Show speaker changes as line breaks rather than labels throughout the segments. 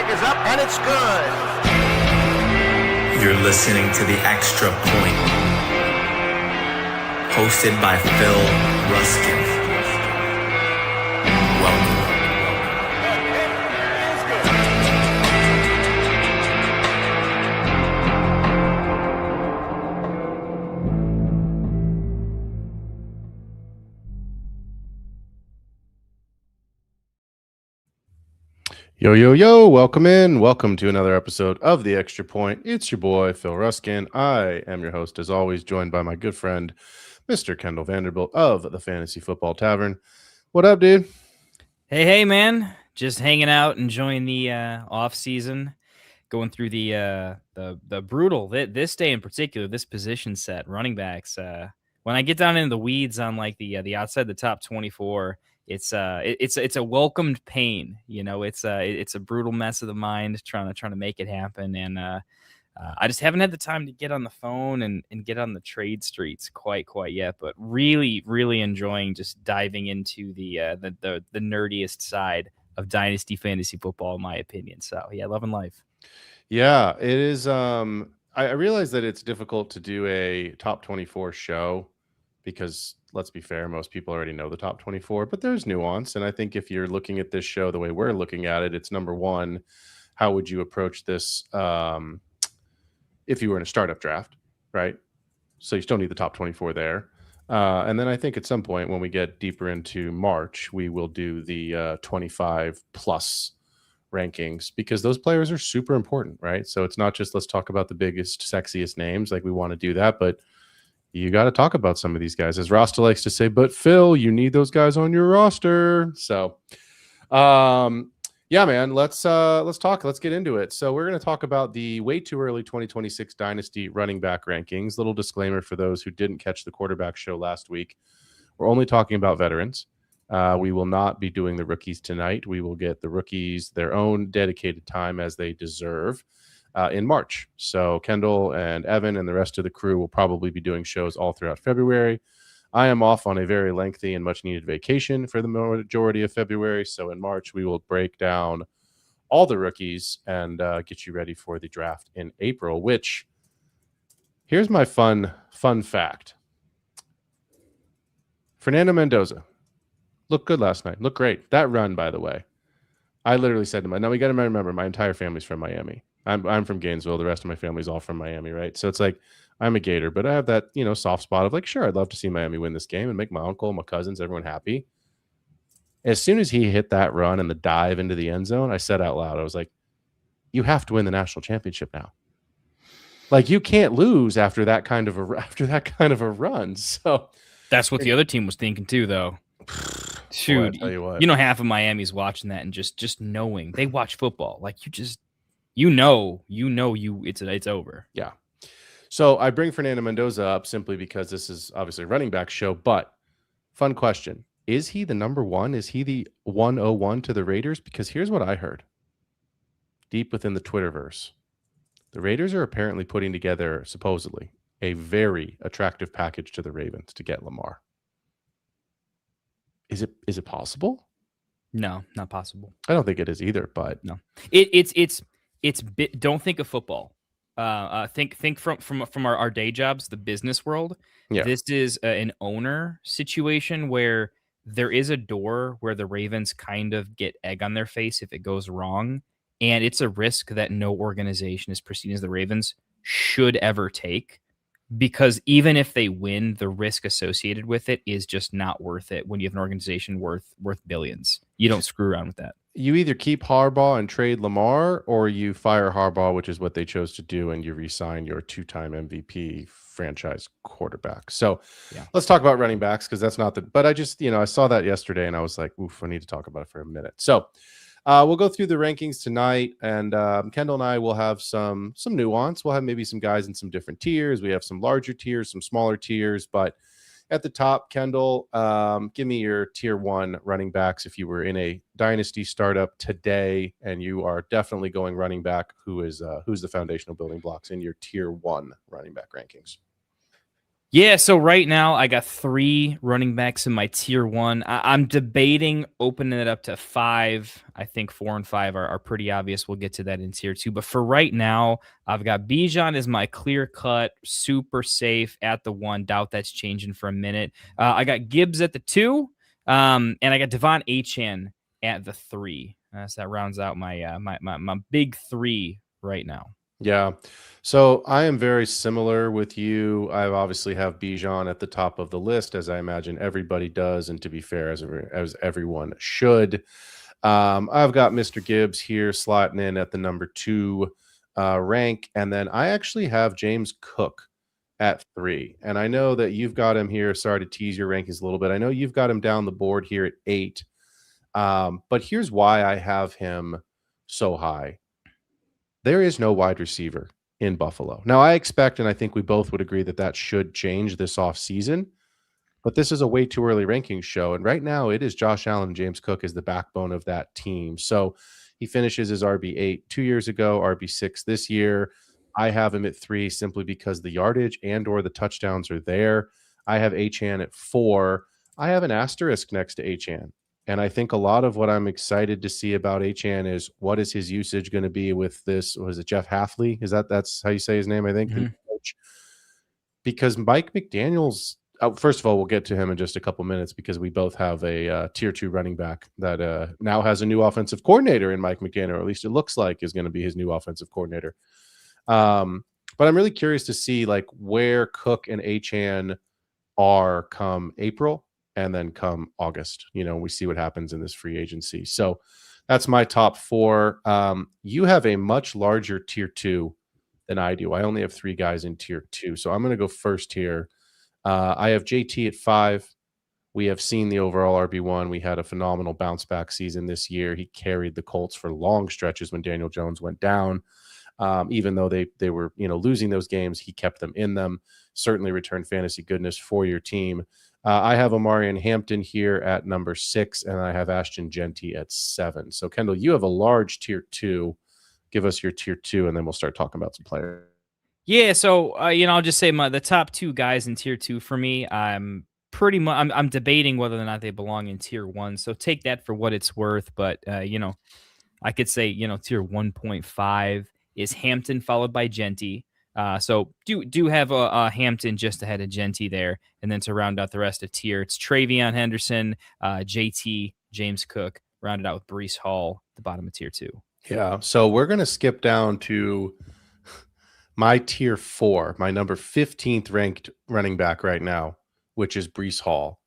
flag is up, and it's good.
You're listening to The Extra Point, hosted by Phil Ruskin. Welcome.
Yo, yo, yo, welcome in. Welcome to another episode of The Extra Point. It's your boy, Phil Ruskin. I am your host, as always, joined by my good friend, Mr. Kendall VanDerBilt of the Fantasy Football Tavern. What up, dude?
Hey, man. Just hanging out, enjoying the off season, going through the brutal, this day in particular, this position set, running backs. When I get down into the weeds on like the outside the top 24, it's a welcomed pain. You know, it's a brutal mess of the mind trying to make it happen, and I just haven't had the time to get on the phone and get on the trade streets quite yet. But really enjoying just diving into the nerdiest side of Dynasty fantasy football, in my opinion. So yeah, loving life.
Yeah, it is. I realize that it's difficult to do a top 24 show because, let's be fair, most people already know the top 24, but there's nuance. And I think if you're looking at this show the way we're looking at it, it's number one, how would you approach this if you were in a startup draft, right? So you still need the top 24 there. And then I think at some point when we get deeper into March, we will do the 25 plus rankings because those players are super important, right? So it's not just let's talk about the biggest, sexiest names. Like we want to do that, but you got to talk about some of these guys. As Rasta likes to say, but Phil, you need those guys on your roster. So yeah, man, let's talk. Let's get into it. So we're going to talk about the way too early 2026 Dynasty running back rankings. Little disclaimer for those who didn't catch the quarterback show last week. We're only talking about veterans. We will not be doing the rookies tonight. We will get the rookies their own dedicated time as they deserve in March. So Kendall and Evan and the rest of the crew will probably be doing shows all throughout February. I am off on a very lengthy and much needed vacation for the majority of February. So in March, we will break down all the rookies and get you ready for the draft in April, which here's my fun fact. Fernando Mendoza looked good last night. Looked great. That run, by the way, I literally said to now we got to remember my entire family's from Miami. I'm from Gainesville. The rest of my family's all from Miami, right? So it's like I'm a Gator, but I have that, soft spot of like, sure, I'd love to see Miami win this game and make my uncle, my cousins, everyone happy. As soon as he hit that run and the dive into the end zone, I said out loud, I was like, you have to win the national championship now. Like you can't lose after that kind of a run. So
that's what the other team was thinking too, though. Dude, you know, half of Miami's watching that and just knowing they watch football. Like it's over.
Yeah. So I bring Fernando Mendoza up simply because this is obviously a running back show, but fun question. Is he the number one? Is he the 101 to the Raiders? Because here's what I heard deep within the Twitterverse. The Raiders are apparently putting together, supposedly, a very attractive package to the Ravens to get Lamar. Is it possible?
No, not possible.
I don't think it is either, but
no. Don't think of football. Think from our day jobs, the business world.
Yeah.
This is an owner situation where there is a door where the Ravens kind of get egg on their face if it goes wrong, and it's a risk that no organization as pristine as the Ravens should ever take. Because even if they win, the risk associated with it is just not worth it when you have an organization worth billions. You don't screw around with that.
You either keep Harbaugh and trade Lamar, or you fire Harbaugh, which is what they chose to do, and you re-sign your two-time MVP franchise quarterback. So yeah. Let's talk about running backs because that's not but I just, I saw that yesterday and I was like, oof, I need to talk about it for a minute. So we'll go through the rankings tonight, and Kendall and I will have some nuance. We'll have maybe some guys in some different tiers. We have some larger tiers, some smaller tiers, but at the top, Kendall, give me your tier one running backs if you were in a dynasty startup today and you are definitely going running back. Who's the foundational building blocks in your tier one running back rankings?
Yeah, so right now I got 3 running backs in my tier 1. I'm debating opening it up to 5. I think 4 and 5 are pretty obvious. We'll get to that in tier 2. But for right now, I've got Bijan as my clear cut, super safe at the 1. Doubt that's changing for a minute. I got Gibbs at the 2, and I got Devon Achane at the 3. So that rounds out my big 3 right now.
Yeah. So I am very similar with you. I obviously have Bijan at the top of the list, as I imagine everybody does, and to be fair, as everyone should. I've got Mr. Gibbs here slotting in at the number 2 rank, and then I actually have James Cook at 3. And I know that you've got him here. Sorry to tease your rankings a little bit. I know you've got him down the board here at 8. But here's why I have him so high. There is no wide receiver in Buffalo. Now, I expect, and I think we both would agree that that should change this offseason, but this is a way too early rankings show. And right now, it is Josh Allen and James Cook is the backbone of that team. So he finishes his RB8 2 years ago, RB6 this year. I have him at 3 simply because the yardage and or the touchdowns are there. I have Achane at 4. I have an asterisk next to Achane. And I think a lot of what I'm excited to see about Achane is what is his usage going to be with this? Was it Jeff Hafley? That's how you say his name? I think. The coach. Because Mike McDaniel's. First of all, we'll get to him in just a couple minutes because we both have a tier 2 running back that now has a new offensive coordinator in Mike McDaniel, or at least it looks like is going to be his new offensive coordinator. But I'm really curious to see like where Cook and Achane are come April. And then come August, we see what happens in this free agency. So that's my top 4. You have a much larger tier 2 than I do. I only have 3 guys in tier 2. So I'm going to go first here. I have JT at 5. We have seen the overall RB1. We had a phenomenal bounce back season this year. He carried the Colts for long stretches when Daniel Jones went down. Even though they were, losing those games, he kept them in them. Certainly returned fantasy goodness for your team. I have Omarion Hampton here at number 6, and I have Ashton Genty at 7. So, Kendall, you have a large tier 2. Give us your tier 2, and then we'll start talking about some players.
Yeah, so I'll just say the top 2 guys in tier 2 for me. I'm pretty much I'm debating whether or not they belong in tier 1. So take that for what it's worth. But I could say tier 1.5 is Hampton followed by Genty. So do have a Hampton just ahead of Genty there, and then to round out the rest of tier, it's Travion Henderson, JT, James Cook, rounded out with Breece Hall, the bottom of tier 2.
Yeah, so we're gonna skip down to my tier 4, my number 15th ranked running back right now, which is Breece Hall.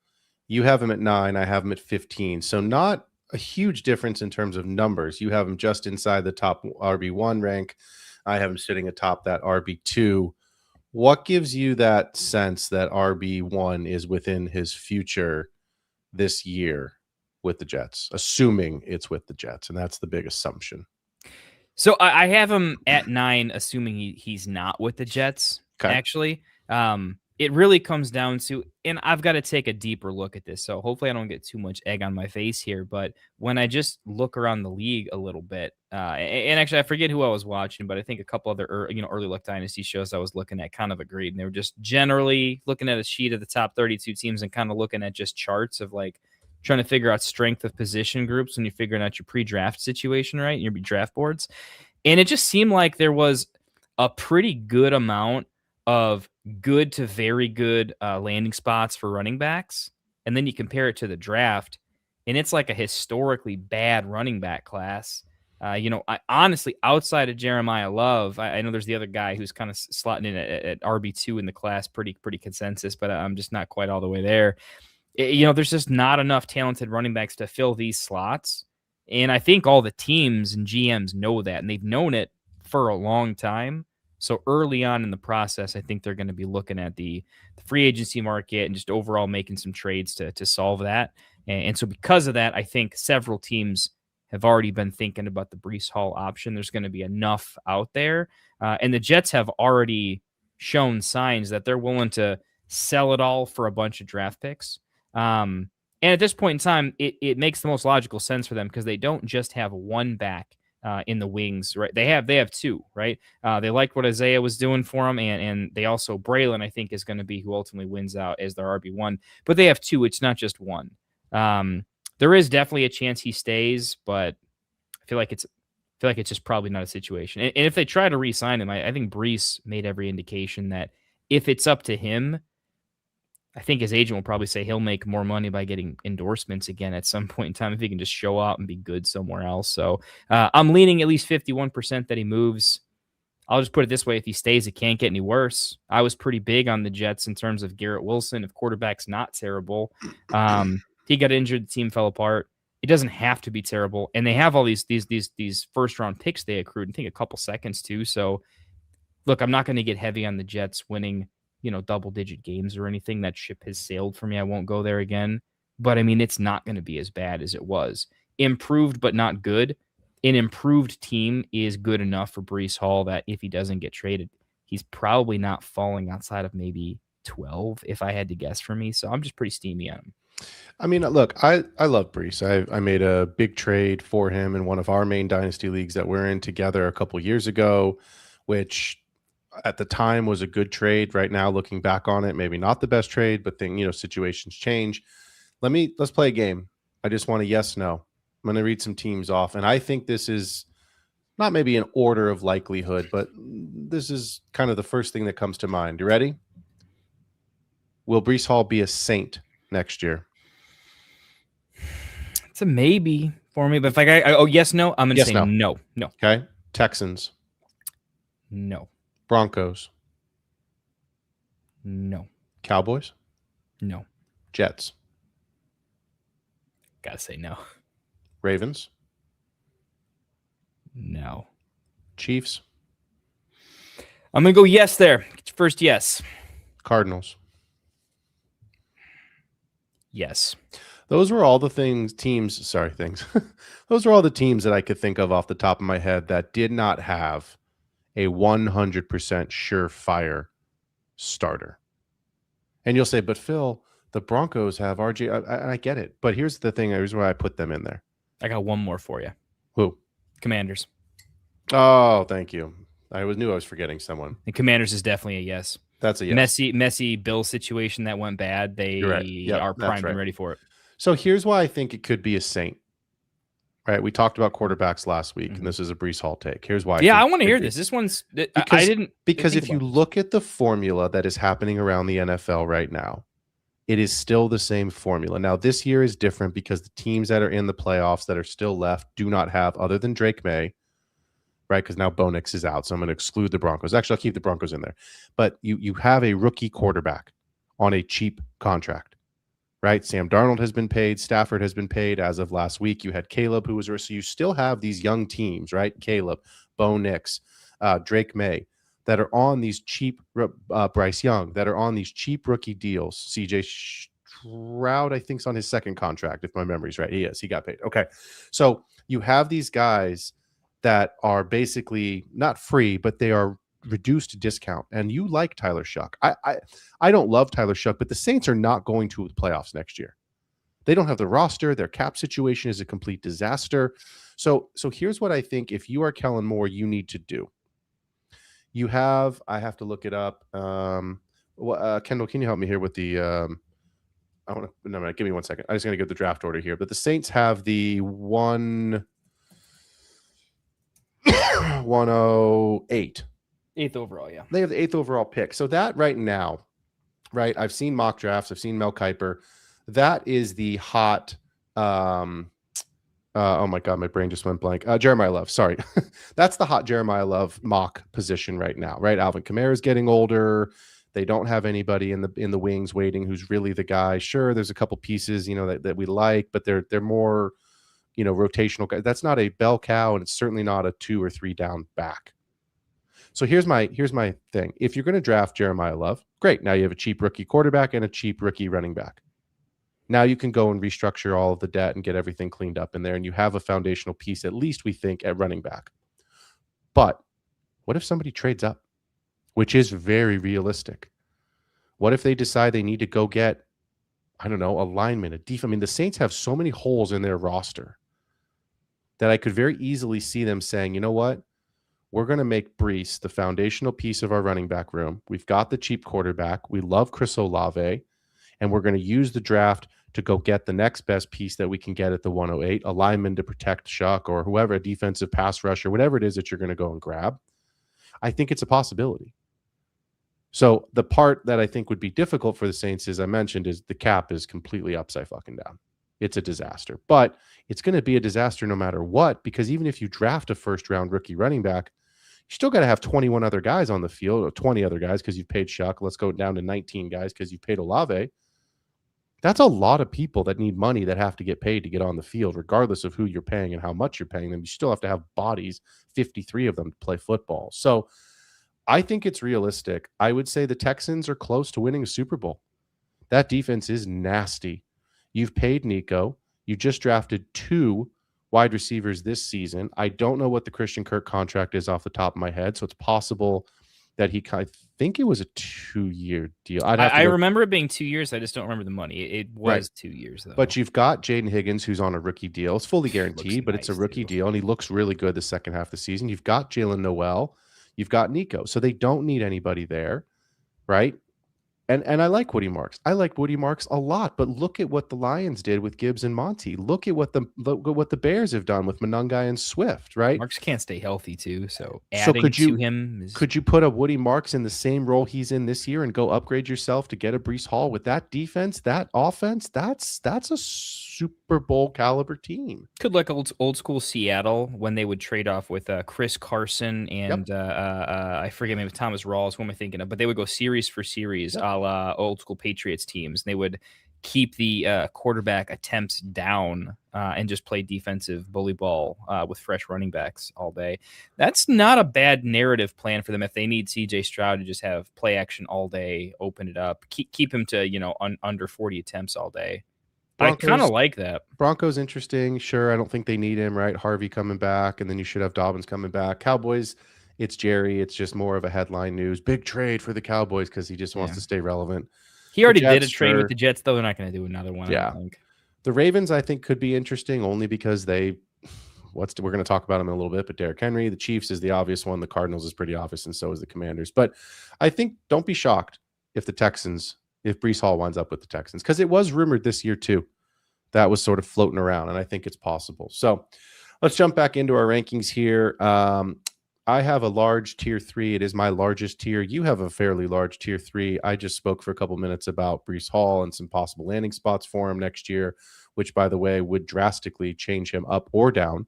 You have him at 9, I have him at 15. So not a huge difference in terms of numbers. You have him just inside the top RB1 rank. I have him sitting atop that RB2. What gives you that sense that RB1 is within his future this year with the Jets, assuming it's with the Jets? And that's the big assumption.
So I have him at 9, assuming he's not with the Jets, actually. It really comes down to, and I've got to take a deeper look at this, so hopefully I don't get too much egg on my face here, but when I just look around the league a little bit, and actually I forget who I was watching, but I think a couple other early look dynasty shows I was looking at kind of agreed, and they were just generally looking at a sheet of the top 32 teams and kind of looking at just charts of like trying to figure out strength of position groups when you're figuring out your pre-draft situation, right? Your draft boards. And it just seemed like there was a pretty good amount of good to very good landing spots for running backs. And then you compare it to the draft, and it's like a historically bad running back class. I honestly, outside of Jeremiah Love, I know there's the other guy who's kind of slotting in at RB2 in the class, pretty consensus, but I'm just not quite all the way there. There's just not enough talented running backs to fill these slots. And I think all the teams and GMs know that, and they've known it for a long time. So early on in the process, I think they're going to be looking at the free agency market and just overall making some trades to solve that. And so because of that, I think several teams have already been thinking about the Breece Hall option. There's going to be enough out there. And the Jets have already shown signs that they're willing to sell it all for a bunch of draft picks. And at this point in time, it makes the most logical sense for them because they don't just have one back in the wings, right? They have two, right? They liked what Isaiah was doing for them, and they also Braylon, I think, is going to be who ultimately wins out as their RB1. But they have two; it's not just one. There is definitely a chance he stays, but I feel like it's just probably not a situation. And if they try to re-sign him, I think Brees made every indication that if it's up to him, I think his agent will probably say he'll make more money by getting endorsements again at some point in time if he can just show up and be good somewhere else. So I'm leaning at least 51% that he moves. I'll just put it this way. If he stays, it can't get any worse. I was pretty big on the Jets in terms of Garrett Wilson. If quarterback's not terrible, he got injured, the team fell apart. It doesn't have to be terrible. And they have all these first round picks they accrued, I think a couple seconds too. So look, I'm not going to get heavy on the Jets winning, double-digit games or anything. That ship has sailed for me. I won't go there again. But, I mean, it's not going to be as bad as it was. Improved but not good. An improved team is good enough for Brees Hall that if he doesn't get traded, he's probably not falling outside of maybe 12, if I had to guess for me. So I'm just pretty steamy on him.
I mean, look, I love Brees. I made a big trade for him in one of our main dynasty leagues that we're in together a couple years ago, which at the time was a good trade. Right now, looking back on it, maybe not the best trade, but situations change. Let's play a game. I just want a yes, no. I'm going to read some teams off, and I think this is not maybe an order of likelihood, but this is kind of the first thing that comes to mind. You ready? Will Brees Hall be a Saint next year?
It's a maybe for me, but if yes, no, I'm going to say no.
Okay. Texans.
No.
Broncos.
No.
Cowboys.
No.
Jets.
Gotta say no.
Ravens.
No.
Chiefs.
I'm going to go yes there. Get your first yes.
Cardinals.
Yes.
Those were all the teams. Those are all the teams that I could think of off the top of my head that did not have a 100% surefire starter. And you'll say, but Phil, the Broncos have RJ. I get it. But here's the thing. Here's why I put them in there.
I got one more for you.
Who?
Commanders.
Oh, thank you. I knew I was forgetting someone.
The Commanders is definitely a yes.
That's a yes.
Messy Bill situation that went bad. They are primed and ready for it.
So here's why I think it could be a Saint. Right, we talked about quarterbacks last week, and this is a Brees Hall take. Here's why.
I want to hear this. This one's
because if you look at the formula that is happening around the NFL right now, it is still the same formula. Now, this year is different because the teams that are in the playoffs that are still left do not have, other than Drake May, right? Because now Bo Nix is out, so I'm going to exclude the Broncos. Actually, I'll keep the Broncos in there. But you have a rookie quarterback on a cheap contract. Right, Sam Darnold has been paid. Stafford has been paid as of last week. You had Caleb, who was so you still have these young teams, right? Caleb, Bo Nix, Drake May, that are on these cheap. Bryce Young, that are on these cheap rookie deals. CJ Stroud, I think, is on his second contract, if my memory's right. He is. He got paid. Okay, so you have these guys that are basically not free, but they are reduced discount, and you like Tyler Shuck. I don't love Tyler Shuck, but the Saints are not going to the playoffs next year. They don't have the roster. Their cap situation is a complete disaster. So here's what I think if you are Kellen Moore, you need to do. I have to look it up. Kendall, can you help me here with the give me 1 second. I'm just going to get the draft order here. But the Saints have the 108.
8th overall, yeah.
They have the 8th overall pick. So that right now, right, I've seen mock drafts. I've seen Mel Kiper. That is the hot oh my God, my brain just went blank. Jeremiah Love, sorry. That's the hot Jeremiah Love mock position right now, right? Alvin Kamara is getting older. They don't have anybody in the wings waiting who's really the guy. Sure, there's a couple pieces, that we like, but they're more, rotational guys. That's not a bell cow, and it's certainly not a 2 or 3 down back. So here's my thing. If you're going to draft Jeremiah Love, great. Now you have a cheap rookie quarterback and a cheap rookie running back. Now you can go and restructure all of the debt and get everything cleaned up in there, and you have a foundational piece, at least we think, at running back. But what if somebody trades up, which is very realistic? What if they decide they need to go get, a lineman, a defense? I mean, the Saints have so many holes in their roster that I could very easily see them saying, you know what? We're going to make Brees the foundational piece of our running back room. We've got the cheap quarterback. We love Chris Olave, and we're going to use the draft to go get the next best piece that we can get at the 108, a lineman to protect Shuck or whoever, a defensive pass rusher, whatever it is that you're going to go and grab. I think it's a possibility. So the part that I think would be difficult for the Saints, as I mentioned, is the cap is completely upside fucking down. It's a disaster, but it's going to be a disaster no matter what, because even if you draft a first-round rookie running back, you still got to have 21 other guys on the field, or 20 other guys because you've paid Shuck. Let's go down to 19 guys because you've paid Olave. That's a lot of people that need money that have to get paid to get on the field, regardless of who you're paying and how much you're paying them. You still have to have bodies, 53 of them, to play football. So I think it's realistic. I would say the Texans are close to winning a Super Bowl. That defense is nasty. You've paid Nico. You just drafted 2 wide receivers this season. I don't know what the Christian Kirk contract is off the top of my head, so it's possible that I think it was a 2-year deal.
I remember it being 2 years. I just don't remember the money. It was 2 years, though.
But you've got Jaden Higgins, who's on a rookie deal. It's fully guaranteed, but it's a rookie deal, and he looks really good the second half of the season. You've got Jalen Noel. You've got Nico. So they don't need anybody there, right? And I like Woody Marks. I like Woody Marks a lot, but look at what the Lions did with Gibbs and Monty. Look at what the Bears have done with Monungai and Swift, right?
Marks can't stay healthy too, so adding to him is...
Could you put a Woody Marks in the same role he's in this year and go upgrade yourself to get a Breece Hall with that defense, that offense? That's a Super Bowl caliber team.
Could like old school Seattle when they would trade off with Chris Carson and I forget maybe Thomas Rawls. Who am I thinking of? But they would go series for series, a la old school Patriots teams. They would keep the quarterback attempts down and just play defensive bully ball with fresh running backs all day. That's not a bad narrative plan for them if they need CJ Stroud to just have play action all day, open it up, keep him to under 40 attempts all day. Broncos, I kind of like that.
Broncos interesting. Sure, I don't think they need him, right? Harvey coming back, and then you should have Dobbins coming back. Cowboys, it's Jerry. It's just more of a headline news. Big trade for the Cowboys because he just wants to stay relevant.
He already did a trade with the Jets, though. They're not going to do another one.
Yeah.
I think.
The Ravens, I think, could be interesting only because we're going to talk about them in a little bit, but Derrick Henry, the Chiefs is the obvious one. The Cardinals is pretty obvious, and so is the Commanders. But I think don't be shocked if Breece Hall winds up with the Texans, because it was rumored this year too. That was sort of floating around, and I think it's possible. So let's jump back into our rankings here. I have a large tier 3. It is my largest tier. You have a fairly large tier 3. I just spoke for a couple minutes about Breece Hall and some possible landing spots for him next year, which, by the way, would drastically change him up or down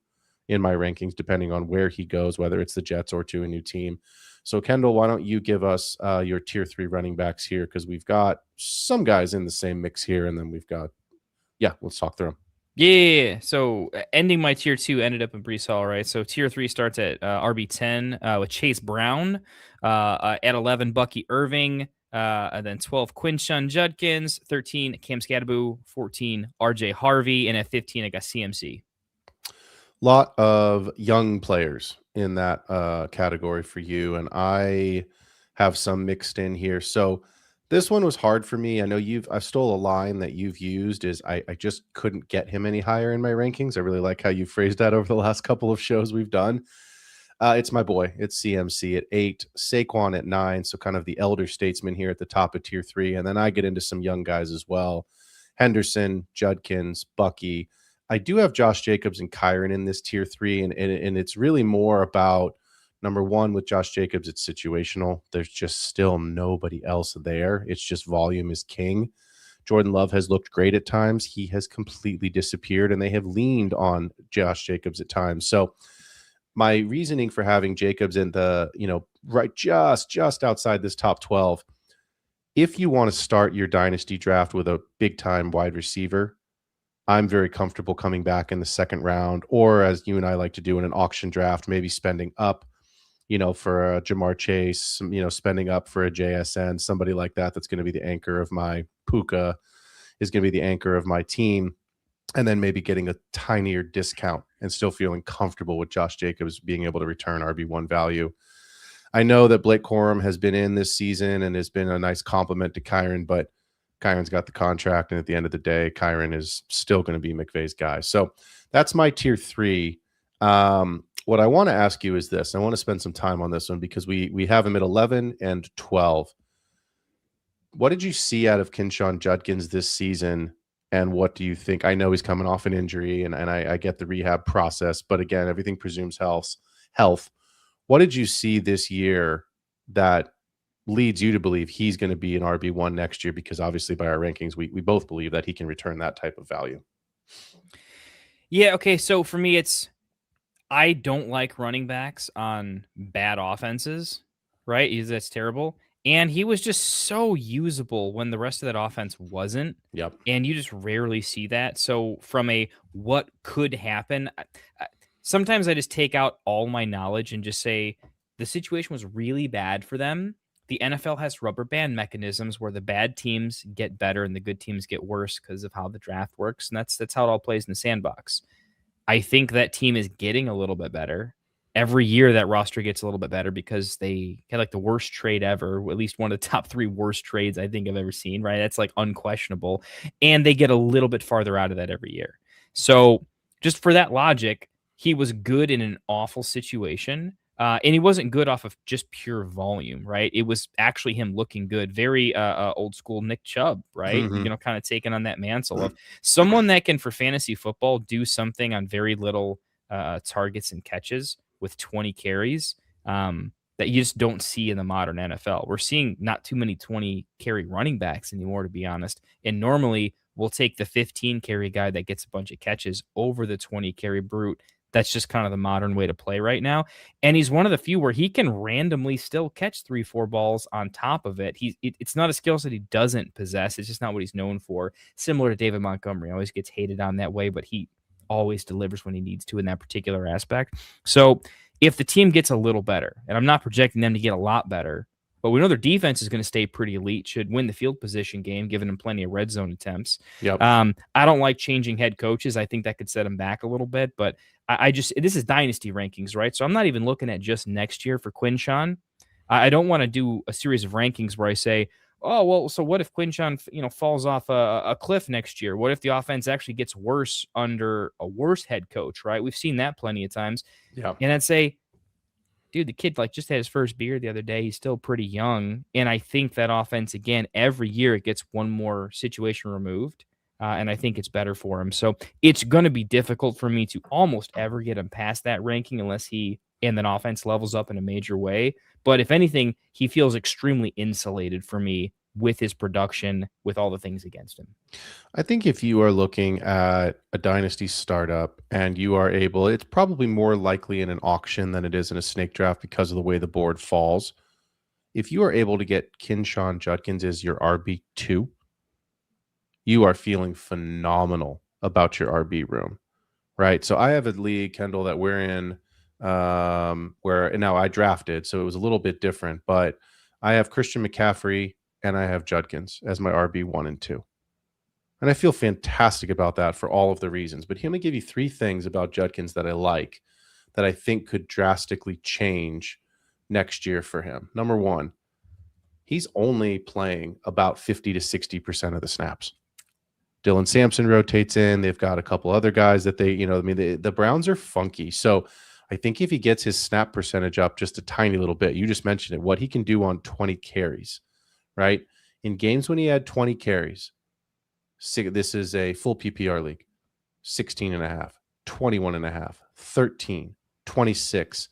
in my rankings, depending on where he goes, whether it's the Jets or to a new team. So, Kendall, why don't you give us your tier 3 running backs here? Because we've got some guys in the same mix here, and then we've got, let's talk through them.
Yeah. So ending my tier 2 ended up in Breece Hall, right? So tier 3 starts at RB10 with Chase Brown, at 11 Bucky Irving, and then 12 Quinshon Judkins, 13 Cam Scadaboo, 14 RJ Harvey, and at 15 I got CMC.
Lot of young players in that category for you, and I have some mixed in here. So this one was hard for me. I know I stole a line that you've used is I just couldn't get him any higher in my rankings. I really like how you phrased that over the last couple of shows we've done. It's my boy. It's CMC at 8, Saquon at 9. So kind of the elder statesman here at the top of tier 3. And then I get into some young guys as well. Henderson, Judkins, Bucky. I do have Josh Jacobs and Kyron in this tier 3. And it's really more about, number one, with Josh Jacobs, it's situational. There's just still nobody else there. It's just volume is king. Jordan Love has looked great at times. He has completely disappeared, and they have leaned on Josh Jacobs at times. So my reasoning for having Jacobs in the, right just outside this top 12, if you want to start your dynasty draft with a big-time wide receiver, I'm very comfortable coming back in the second round, or as you and I like to do in an auction draft, maybe spending up, for a Jamar Chase, spending up for a JSN, somebody like that that's going to be the anchor of my Puka, is going to be the anchor of my team, and then maybe getting a tinier discount and still feeling comfortable with Josh Jacobs being able to return RB1 value. I know that Blake Corum has been in this season and has been a nice compliment to Kyron, but Kyron's got the contract, and at the end of the day, Kyron is still going to be McVay's guy. So that's my tier 3. What I want to ask you is this. I want to spend some time on this one because we have him at 11 and 12. What did you see out of Kinshawn Judkins this season? And what do you think? I know he's coming off an injury, and I get the rehab process, but again, everything presumes health. What did you see this year that leads you to believe he's going to be an RB1 next year? Because obviously by our rankings, we both believe that he can return that type of value.
Yeah, okay, so for me, I don't like running backs on bad offenses, right? That's terrible. And he was just so usable when the rest of that offense wasn't.
Yep.
And you just rarely see that. So from a what could happen, sometimes I just take out all my knowledge and just say the situation was really bad for them. The NFL has rubber band mechanisms where the bad teams get better and the good teams get worse because of how the draft works. And that's how it all plays in the sandbox. I think that team is getting a little bit better. Every year that roster gets a little bit better because they had like the worst trade ever, at least one of the top 3 worst trades I think I've ever seen, right? That's like unquestionable. And they get a little bit farther out of that every year. So just for that logic, he was good in an awful situation. And he wasn't good off of just pure volume, right? It was actually him looking good. Very old school Nick Chubb, right?
Mm-hmm.
Kind of taking on that mantle of someone that can, for fantasy football, do something on very little targets and catches with 20 carries that you just don't see in the modern NFL. We're seeing not too many 20 carry running backs anymore, to be honest. And normally we'll take the 15 carry guy that gets a bunch of catches over the 20 carry brute. That's just kind of the modern way to play right now. And he's one of the few where he can randomly still catch 3-4 balls on top of it. It's not a skill set he doesn't possess. It's just not what he's known for. Similar to David Montgomery, always gets hated on that way, but he always delivers when he needs to in that particular aspect. So if the team gets a little better, and I'm not projecting them to get a lot better, but we know their defense is going to stay pretty elite, should win the field position game, giving them plenty of red zone attempts.
Yep.
I don't like changing head coaches. I think that could set them back a little bit, but this is Dynasty rankings, right? So I'm not even looking at just next year for Quinshawn. I don't want to do a series of rankings where I say, oh, well, so what if Quinshawn, falls off a cliff next year? What if the offense actually gets worse under a worse head coach, right? We've seen that plenty of times.
Yeah.
And I'd say, dude, the kid just had his first beer the other day. He's still pretty young. And I think that offense, again, every year it gets one more situation removed. And I think it's better for him. So it's going to be difficult for me to almost ever get him past that ranking unless he and then offense levels up in a major way. But if anything, he feels extremely insulated for me with his production, with all the things against him.
I think if you are looking at a dynasty startup and you are able, it's probably more likely in an auction than it is in a snake draft because of the way the board falls. If you are able to get Kinshawn Judkins as your RB2, you are feeling phenomenal about your RB room, right? So I have a league, Kendall, that we're in where now I drafted, so it was a little bit different, but I have Christian McCaffrey and I have Judkins as my RB1 and 2. And I feel fantastic about that for all of the reasons. But I'm going to give you 3 things about Judkins that I like that I think could drastically change next year for him. Number 1, he's only playing about 50 to 60% of the snaps. Dylan Sampson rotates in. They've got a couple other guys that the Browns are funky. So I think if he gets his snap percentage up just a tiny little bit, you just mentioned it, what he can do on 20 carries, right? In games when he had 20 carries, this is a full PPR league, 16.5, 21.5, 13, 26.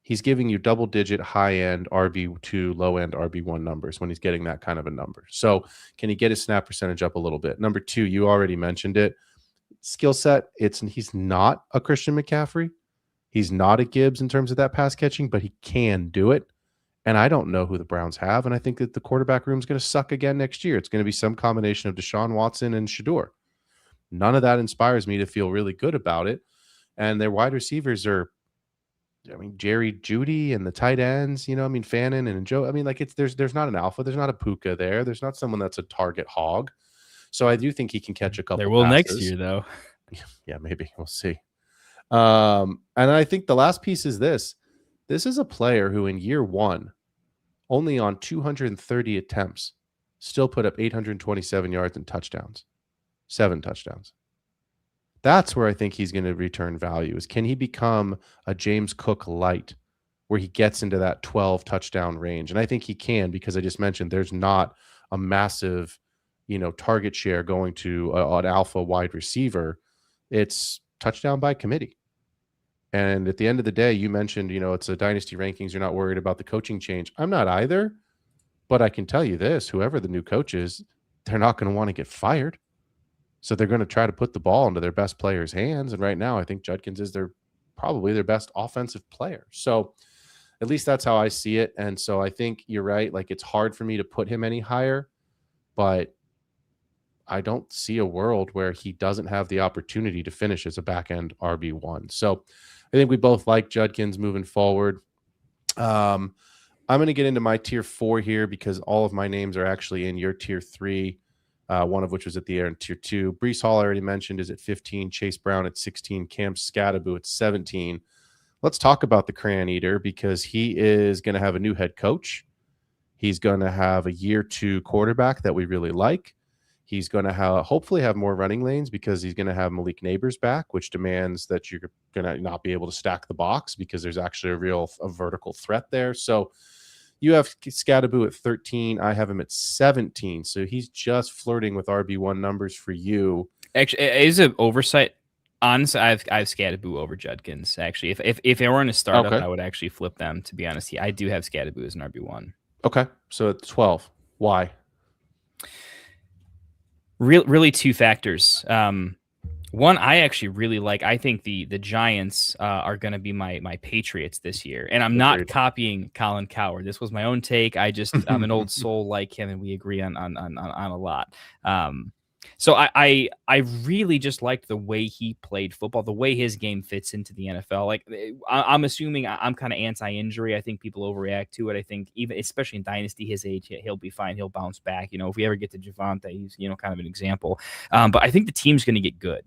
He's giving you double-digit high-end RB2, low-end RB1 numbers when he's getting that kind of a number. So can he get his snap percentage up a little bit? Number 2, you already mentioned it. Skill set, he's not a Christian McCaffrey. He's not a Gibbs in terms of that pass catching, but he can do it. And I don't know who the Browns have, and I think that the quarterback room is going to suck again next year. It's going to be some combination of Deshaun Watson and Shador. None of that inspires me to feel really good about it. And their wide receivers are, Jerry Jeudy and the tight ends, Fannin and Joe. There's not an alpha. There's not a Puka there. There's not someone that's a target hog. So I do think he can catch a couple.
There will
passes.
next year, though.
Yeah, maybe. We'll see. And I think the last piece is this. This is a player who in year 1, only on 230 attempts, still put up 827 yards and touchdowns. 7 touchdowns. That's where I think he's going to return value is can he become a James Cook light where he gets into that 12 touchdown range? And I think he can because I just mentioned there's not a massive, target share going to an alpha wide receiver. It's touchdown by committee. And at the end of the day, you mentioned, it's a dynasty rankings. You're not worried about the coaching change. I'm not either, but I can tell you this, whoever the new coach is, they're not going to want to get fired. So they're going to try to put the ball into their best players' hands. And right now, I think Judkins is probably their best offensive player. So at least that's how I see it. And so I think you're right. Like, it's hard for me to put him any higher, but I don't see a world where he doesn't have the opportunity to finish as a back-end RB1. So I think we both like Judkins moving forward. I'm going to get into my tier 4 here because all of my names are actually in your tier 3, one of which was at the air in tier 2. Breece Hall, I already mentioned, is at 15. Chase Brown at 16. Cam Scatterbo at 17. Let's talk about the Crayon Eater because he is going to have a new head coach. He's going to have a year 2 quarterback that we really like. He's going to hopefully have more running lanes because he's going to have Malik Neighbors back, which demands that you're going to not be able to stack the box because there's actually a vertical threat there. So you have Scatterbo at 13. I have him at 17. So he's just flirting with RB1 numbers for you.
Actually, it is an oversight. Honestly, I've Scatterbo over Judkins. Actually, if I were in a startup, I would actually flip them. To be honest, I do have Scatterbo as an RB1.
Okay, so at 12. Why?
Really 2 factors. One, I actually really like. I think the Giants are going to be my Patriots this year, and I'm not copying Colin Cowherd. This was my own take. I'm an old soul like him, and we agree on a lot. So I really just liked the way he played football, the way his game fits into the NFL. Like I'm assuming I'm kind of anti-injury. I think people overreact to it. I think especially in Dynasty, his age, he'll be fine. He'll bounce back. If we ever get to Javonte, he's kind of an example. But I think the team's going to get good.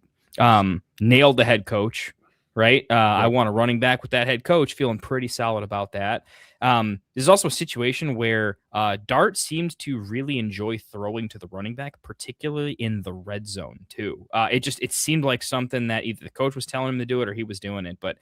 Nailed the head coach, right? I want a running back with that head coach, feeling pretty solid about that. There's also a situation where Dart seemed to really enjoy throwing to the running back, particularly in the red zone too. It seemed like something that either the coach was telling him to do it or he was doing it. But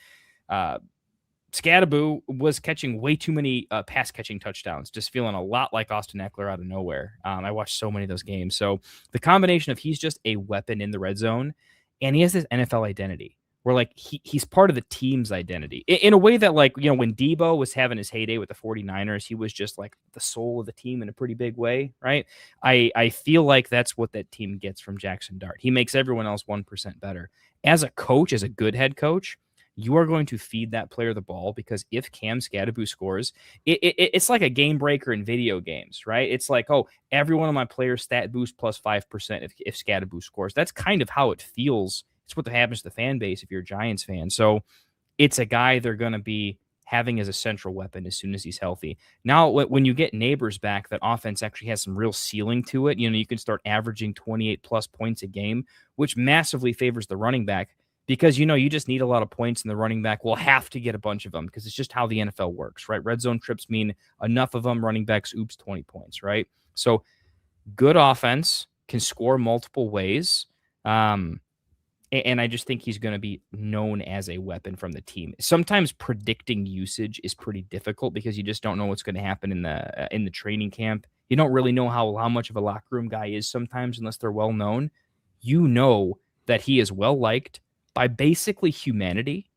Scatterbo was catching way too many pass catching touchdowns, just feeling a lot like Austin Eckler out of nowhere. I watched so many of those games. So the combination of he's just a weapon in the red zone and he has this NFL identity where like he's part of the team's identity in a way that like, when Debo was having his heyday with the 49ers, he was just like the soul of the team in a pretty big way. Right. I feel like that's what that team gets from Jackson Dart. He makes everyone else 1% better. As a coach, as a good head coach, you are going to feed that player the ball because if Cam Scatterbo scores, it's like a game breaker in video games, right? It's like, every one of my players stat boost plus 5% if Scatterbo scores. That's kind of how it feels. It's what happens to the fan base if you're a Giants fan. So it's a guy they're going to be having as a central weapon as soon as he's healthy. Now, when you get Neighbors back, that offense actually has some real ceiling to it. You can start averaging 28 plus points a game, which massively favors the running back because, you just need a lot of points and the running back will have to get a bunch of them because it's just how the NFL works, right? Red zone trips mean enough of them, running backs, 20 points, right? So good offense can score multiple ways. And I just think he's going to be known as a weapon from the team. Sometimes predicting usage is pretty difficult because you just don't know what's going to happen in the training camp. You don't really know how much of a locker room guy is sometimes unless they're well known. That he is well liked by basically humanity.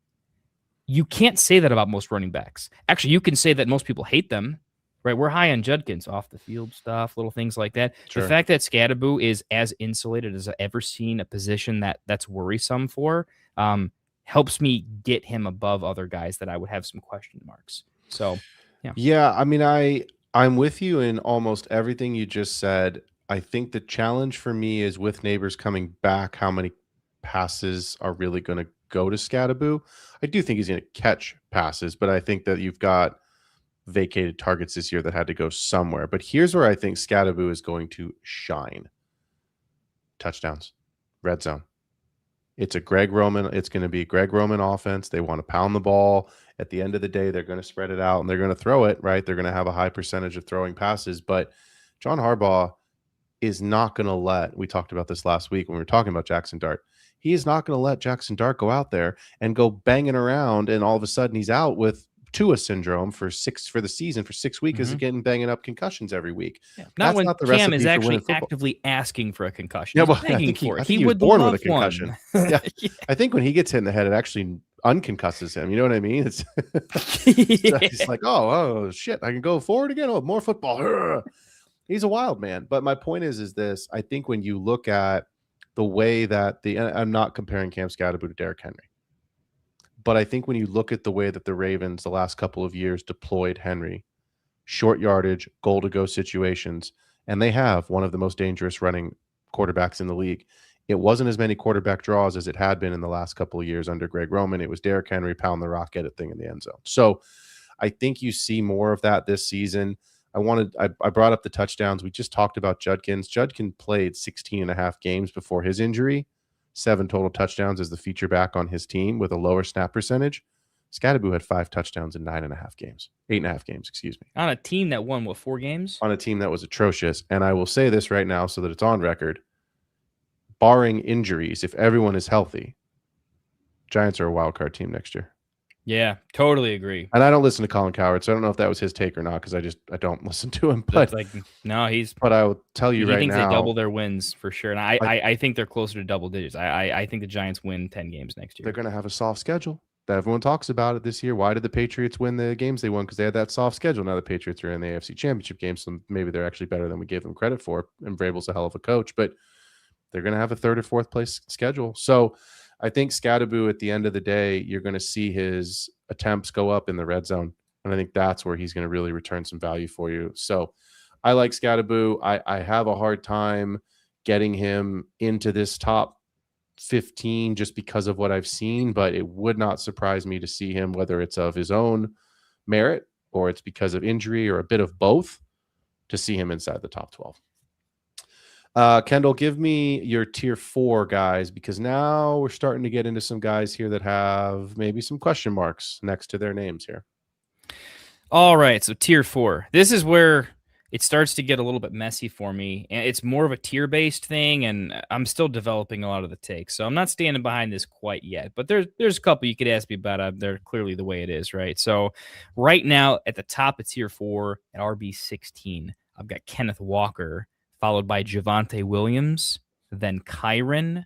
You can't say that about most running backs. Actually, you can say that most people hate them. Right, we're high on Judkins, off the field stuff, little things like that. Sure. The fact that Scatterbo is as insulated as I've ever seen a position that's worrisome for helps me get him above other guys that I would have some question marks. So,
yeah. I mean, I'm with you in almost everything you just said. I think the challenge for me is with Neighbors coming back, how many passes are really going to go to Scatterbo? I do think he's going to catch passes, but I think that you've got vacated targets this year that had to go somewhere. But here's where I think Scatterbo is going to shine. Touchdowns, red zone. It's going to be a Greg Roman offense. They want to pound the ball. At the end of the day, they're going to spread it out and they're going to throw it, right? They're going to have a high percentage of throwing passes. But John Harbaugh is not going to we talked about this last week when we were talking about Jackson Dart. he is not going to let Jackson Dart go out there and go banging around, and all of a sudden he's out with Tua syndrome for the season for 6 weeks, is getting banging up concussions every week.
Yeah.
That's
when
not the
Cam
recipe
is
for
actually
winning football.
actively asking for a concussion.
Yeah,
He's
well, I
begging
think
for it.
he was
would
born with a
love
concussion.
one.
Yeah. I think when he gets hit in the head, it actually unconcusses him. You know what I mean? It's
Yeah.
he's like, oh shit, I can go forward again. Oh, more football. He's a wild man. But my point is this: I think when you look at the way that I'm not comparing Cam Scatterbo to Derrick Henry, but I think when you look at the way that the Ravens the last couple of years deployed Henry, short yardage, goal to go situations, and they have one of the most dangerous running quarterbacks in the league. It wasn't as many quarterback draws as it had been in the last couple of years under Greg Roman. It was Derrick Henry pound the rock, get it thing in the end zone. So I think you see more of that this season. I brought up the touchdowns. We just talked about Judkins. Judkins played 16 and a half games before his injury, 7 total touchdowns as the feature back on his team with a lower snap percentage. Scatterbo had 5 touchdowns in 8.5 games, excuse me.
On a team that won, 4 games?
On a team that was atrocious. And I will say this right now so that it's on record. Barring injuries, if everyone is healthy, Giants are a wild card team next year.
Yeah, totally agree.
And I don't listen to Colin Cowherd, so I don't know if that was his take or not, because I don't listen to him. But
But
I will tell you right now,
he thinks they double their wins for sure, and I think they're closer to double digits. I think the Giants win 10 games next year.
They're going to have a soft schedule. Everyone talks about it this year. Why did the Patriots win the games they won? Because they had that soft schedule. Now the Patriots are in the AFC Championship game, so maybe they're actually better than we gave them credit for. And Vrabel's a hell of a coach, but they're going to have a 3rd or 4th place schedule. So I think Scatterbo, at the end of the day, you're going to see his attempts go up in the red zone. And I think that's where he's going to really return some value for you. So I like Scatterbo. I have a hard time getting him into this top 15 just because of what I've seen, but it would not surprise me to see him, whether it's of his own merit or it's because of injury or a bit of both, to see him inside the top 12. Kendall, give me your tier 4 guys, because now we're starting to get into some guys here that have maybe some question marks next to their names here.
All right, so tier 4. This is where it starts to get a little bit messy for me, and it's more of a tier-based thing, and I'm still developing a lot of the takes, so I'm not standing behind this quite yet, but there's a couple you could ask me about. They're clearly the way it is, right? So right now, at the top of tier 4, at RB16, I've got Kenneth Walker, followed by Javonte Williams, then Kyron,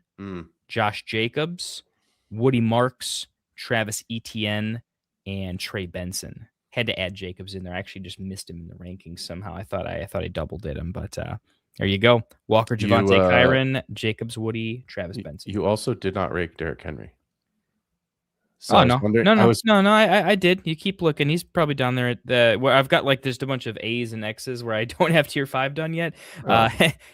Josh Jacobs, Woody Marks, Travis Etienne, and Trey Benson. Had to add Jacobs in there. I actually just missed him in the rankings somehow. I thought I double did him, but there you go. Walker, Javonte, Kyron, Jacobs, Woody, Travis Benson.
You also did not rank Derrick Henry.
So no, I did. You keep looking. He's probably down there at where I've got just a bunch of A's and X's where I don't have tier 5 done yet.
Yeah.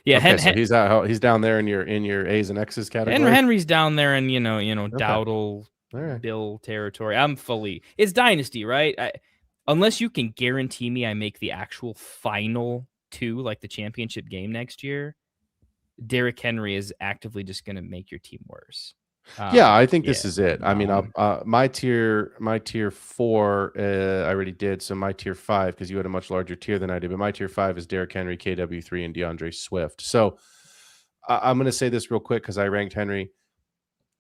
Okay, so he's down there in your A's and X's category.
Henry's down there in Dowdle,
right.
Bill territory. I'm fully. It's Dynasty, right? Unless you can guarantee me I make the actual final 2, like the championship game next year, Derrick Henry is actively just going to make your team worse.
I think this is it. I mean, my tier 4, I already did. So my tier 5, because you had a much larger tier than I did, but my tier 5 is Derrick Henry, KW3, and DeAndre Swift. So I'm going to say this real quick because I ranked Henry.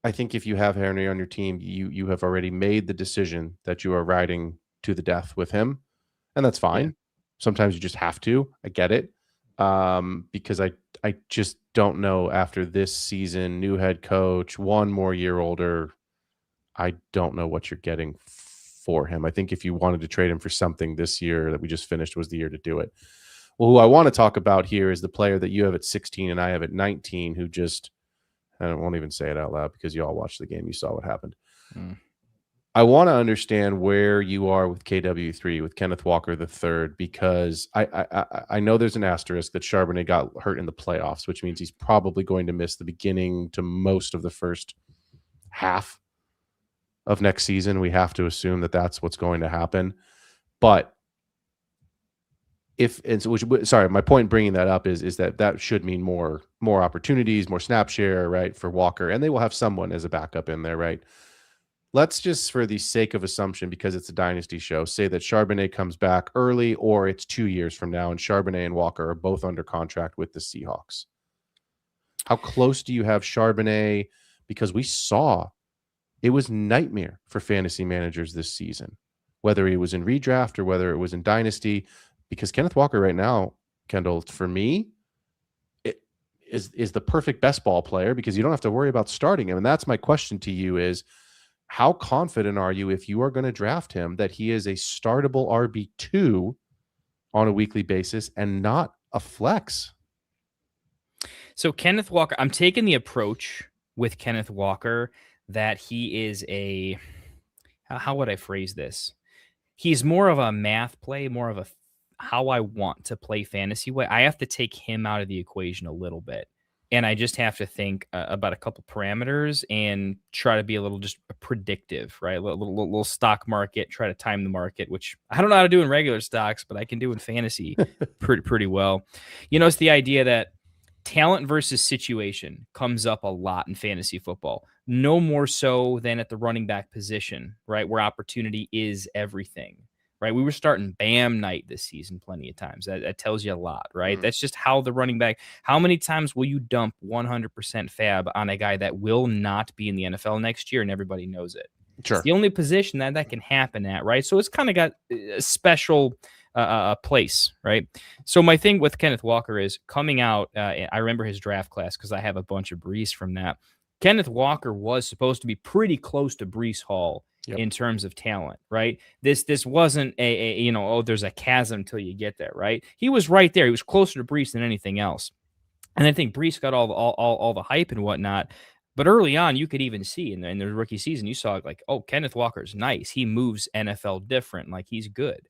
I think if you have Henry on your team, you have already made the decision that you are riding to the death with him, and that's fine. Yeah. Sometimes you just have to. I get it, because I just don't know after this season, new head coach, 1 more year older. I don't know what you're getting for him. I think if you wanted to trade him for something this year that we just finished was the year to do it. Well, who I want to talk about here is the player that you have at 16 and I have at 19, who just, I won't even say it out loud because you all watched the game. You saw what happened. I want to understand where you are with KW3, with Kenneth Walker III, because I know there's an asterisk that Charbonnet got hurt in the playoffs, which means he's probably going to miss the beginning to most of the first half of next season. We have to assume that that's what's going to happen. But my point in bringing that up is that should mean more opportunities, more snap share, right, for Walker, and they will have someone as a backup in there, right? Let's just, for the sake of assumption, because it's a dynasty show, say that Charbonnet comes back early, or it's 2 years from now, and Charbonnet and Walker are both under contract with the Seahawks. How close do you have Charbonnet because we saw it was nightmare for fantasy managers this season, whether he was in redraft or whether it was in Dynasty, because Kenneth Walker right now, Kendall, for me, it is the perfect best ball player because you don't have to worry about starting him. And that's my question to you is, how confident are you if you are going to draft him that he is a startable RB2 on a weekly basis and not a flex?
So Kenneth Walker, I'm taking the approach with Kenneth Walker that he is a, how would I phrase this? He's more of a math play, more of a how I want to play fantasy way. I have to take him out of the equation a little bit. And I just have to think about a couple parameters and try to be a little just predictive, right? A little stock market, try to time the market, which I don't know how to do in regular stocks, but I can do in fantasy pretty well. It's the idea that talent versus situation comes up a lot in fantasy football. No more so than at the running back position, right? Where opportunity is everything, right? We were starting Bam night this season plenty of times. That tells you a lot, right? That's just how the running back, how many times will you dump 100% fab on a guy that will not be in the NFL next year and everybody knows it?
Sure.
It's the only position that can happen at, right? So it's kind of got a special place, right? So my thing with Kenneth Walker is coming out, I remember his draft class because I have a bunch of Brees from that. Kenneth Walker was supposed to be pretty close to Brees Hall in terms of talent, right? This wasn't a there's a chasm till you get there, right? He was right there. He was closer to Brees than anything else. And I think Brees got all the hype and whatnot. But early on, you could even see in the rookie season, you saw like, oh, Kenneth Walker's nice. He moves NFL different. Like he's good.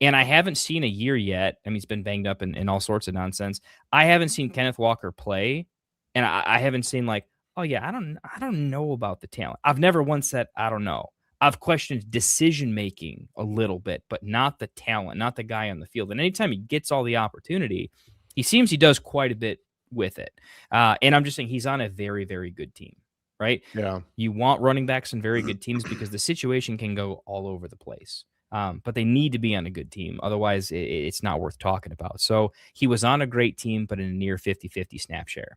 And I haven't seen a year yet. I mean, he's been banged up and all sorts of nonsense. I haven't seen Kenneth Walker play. And I haven't seen like, oh yeah, I don't know about the talent. I've never once said, I don't know. I've questioned decision-making a little bit, but not the talent, not the guy on the field. And anytime he gets all the opportunity, he seems he does quite a bit with it. And I'm just saying he's on a very, very good team, right?
Yeah.
You want running backs in very good teams because the situation can go all over the place. But they need to be on a good team. Otherwise, it's not worth talking about. So he was on a great team, but in a near 50-50 snap share.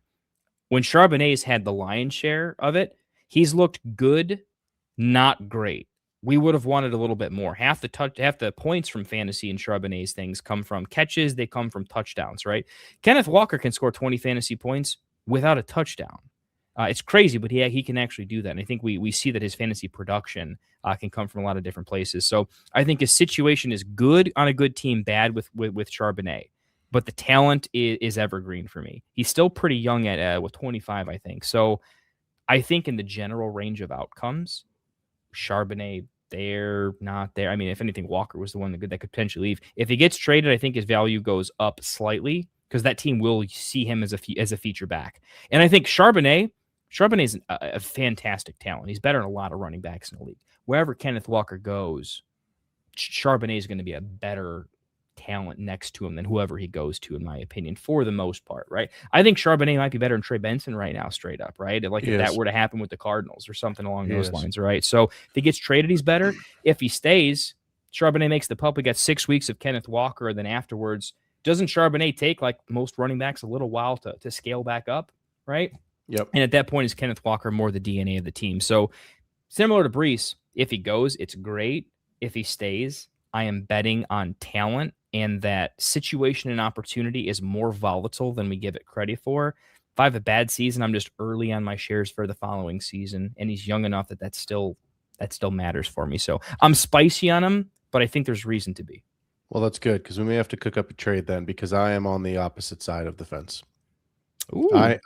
When Charbonnet's had the lion's share of it, he's looked good, not great. We would have wanted a little bit more. Half the points from fantasy and Charbonnet's things come from catches. They come from touchdowns, right? Kenneth Walker can score 20 fantasy points without a touchdown. It's crazy, but he can actually do that. And I think we see that his fantasy production can come from a lot of different places. So I think his situation is good on a good team, bad with Charbonnet. But the talent is evergreen for me. He's still pretty young at 25, I think. So I think in the general range of outcomes, Charbonnet there, not there. I mean, if anything, Walker was the one that could potentially leave. If he gets traded, I think his value goes up slightly because that team will see him as a feature back. And I think Charbonnet is a fantastic talent. He's better than a lot of running backs in the league. Wherever Kenneth Walker goes, Charbonnet is going to be a better talent next to him than whoever he goes to, in my opinion, for the most part, right? I think Charbonnet might be better than Trey Benson right now, straight up, right? Like if that were to happen with the Cardinals or something along those lines, right? So if he gets traded, he's better. If he stays, Charbonnet makes the pup. We got 6 weeks of Kenneth Walker, and then afterwards, doesn't Charbonnet take, like most running backs, a little while to scale back up, right?
Yep.
And at that point, is Kenneth Walker more the DNA of the team? So similar to Brees, if he goes, it's great. If he stays, I am betting on talent and that situation and opportunity is more volatile than we give it credit for. If I have a bad season, I'm just early on my shares for the following season, and he's young enough that still matters for me. So I'm spicy on him, but I think there's reason to be.
Well, that's good because we may have to cook up a trade then because I am on the opposite side of the fence.
Ooh,
I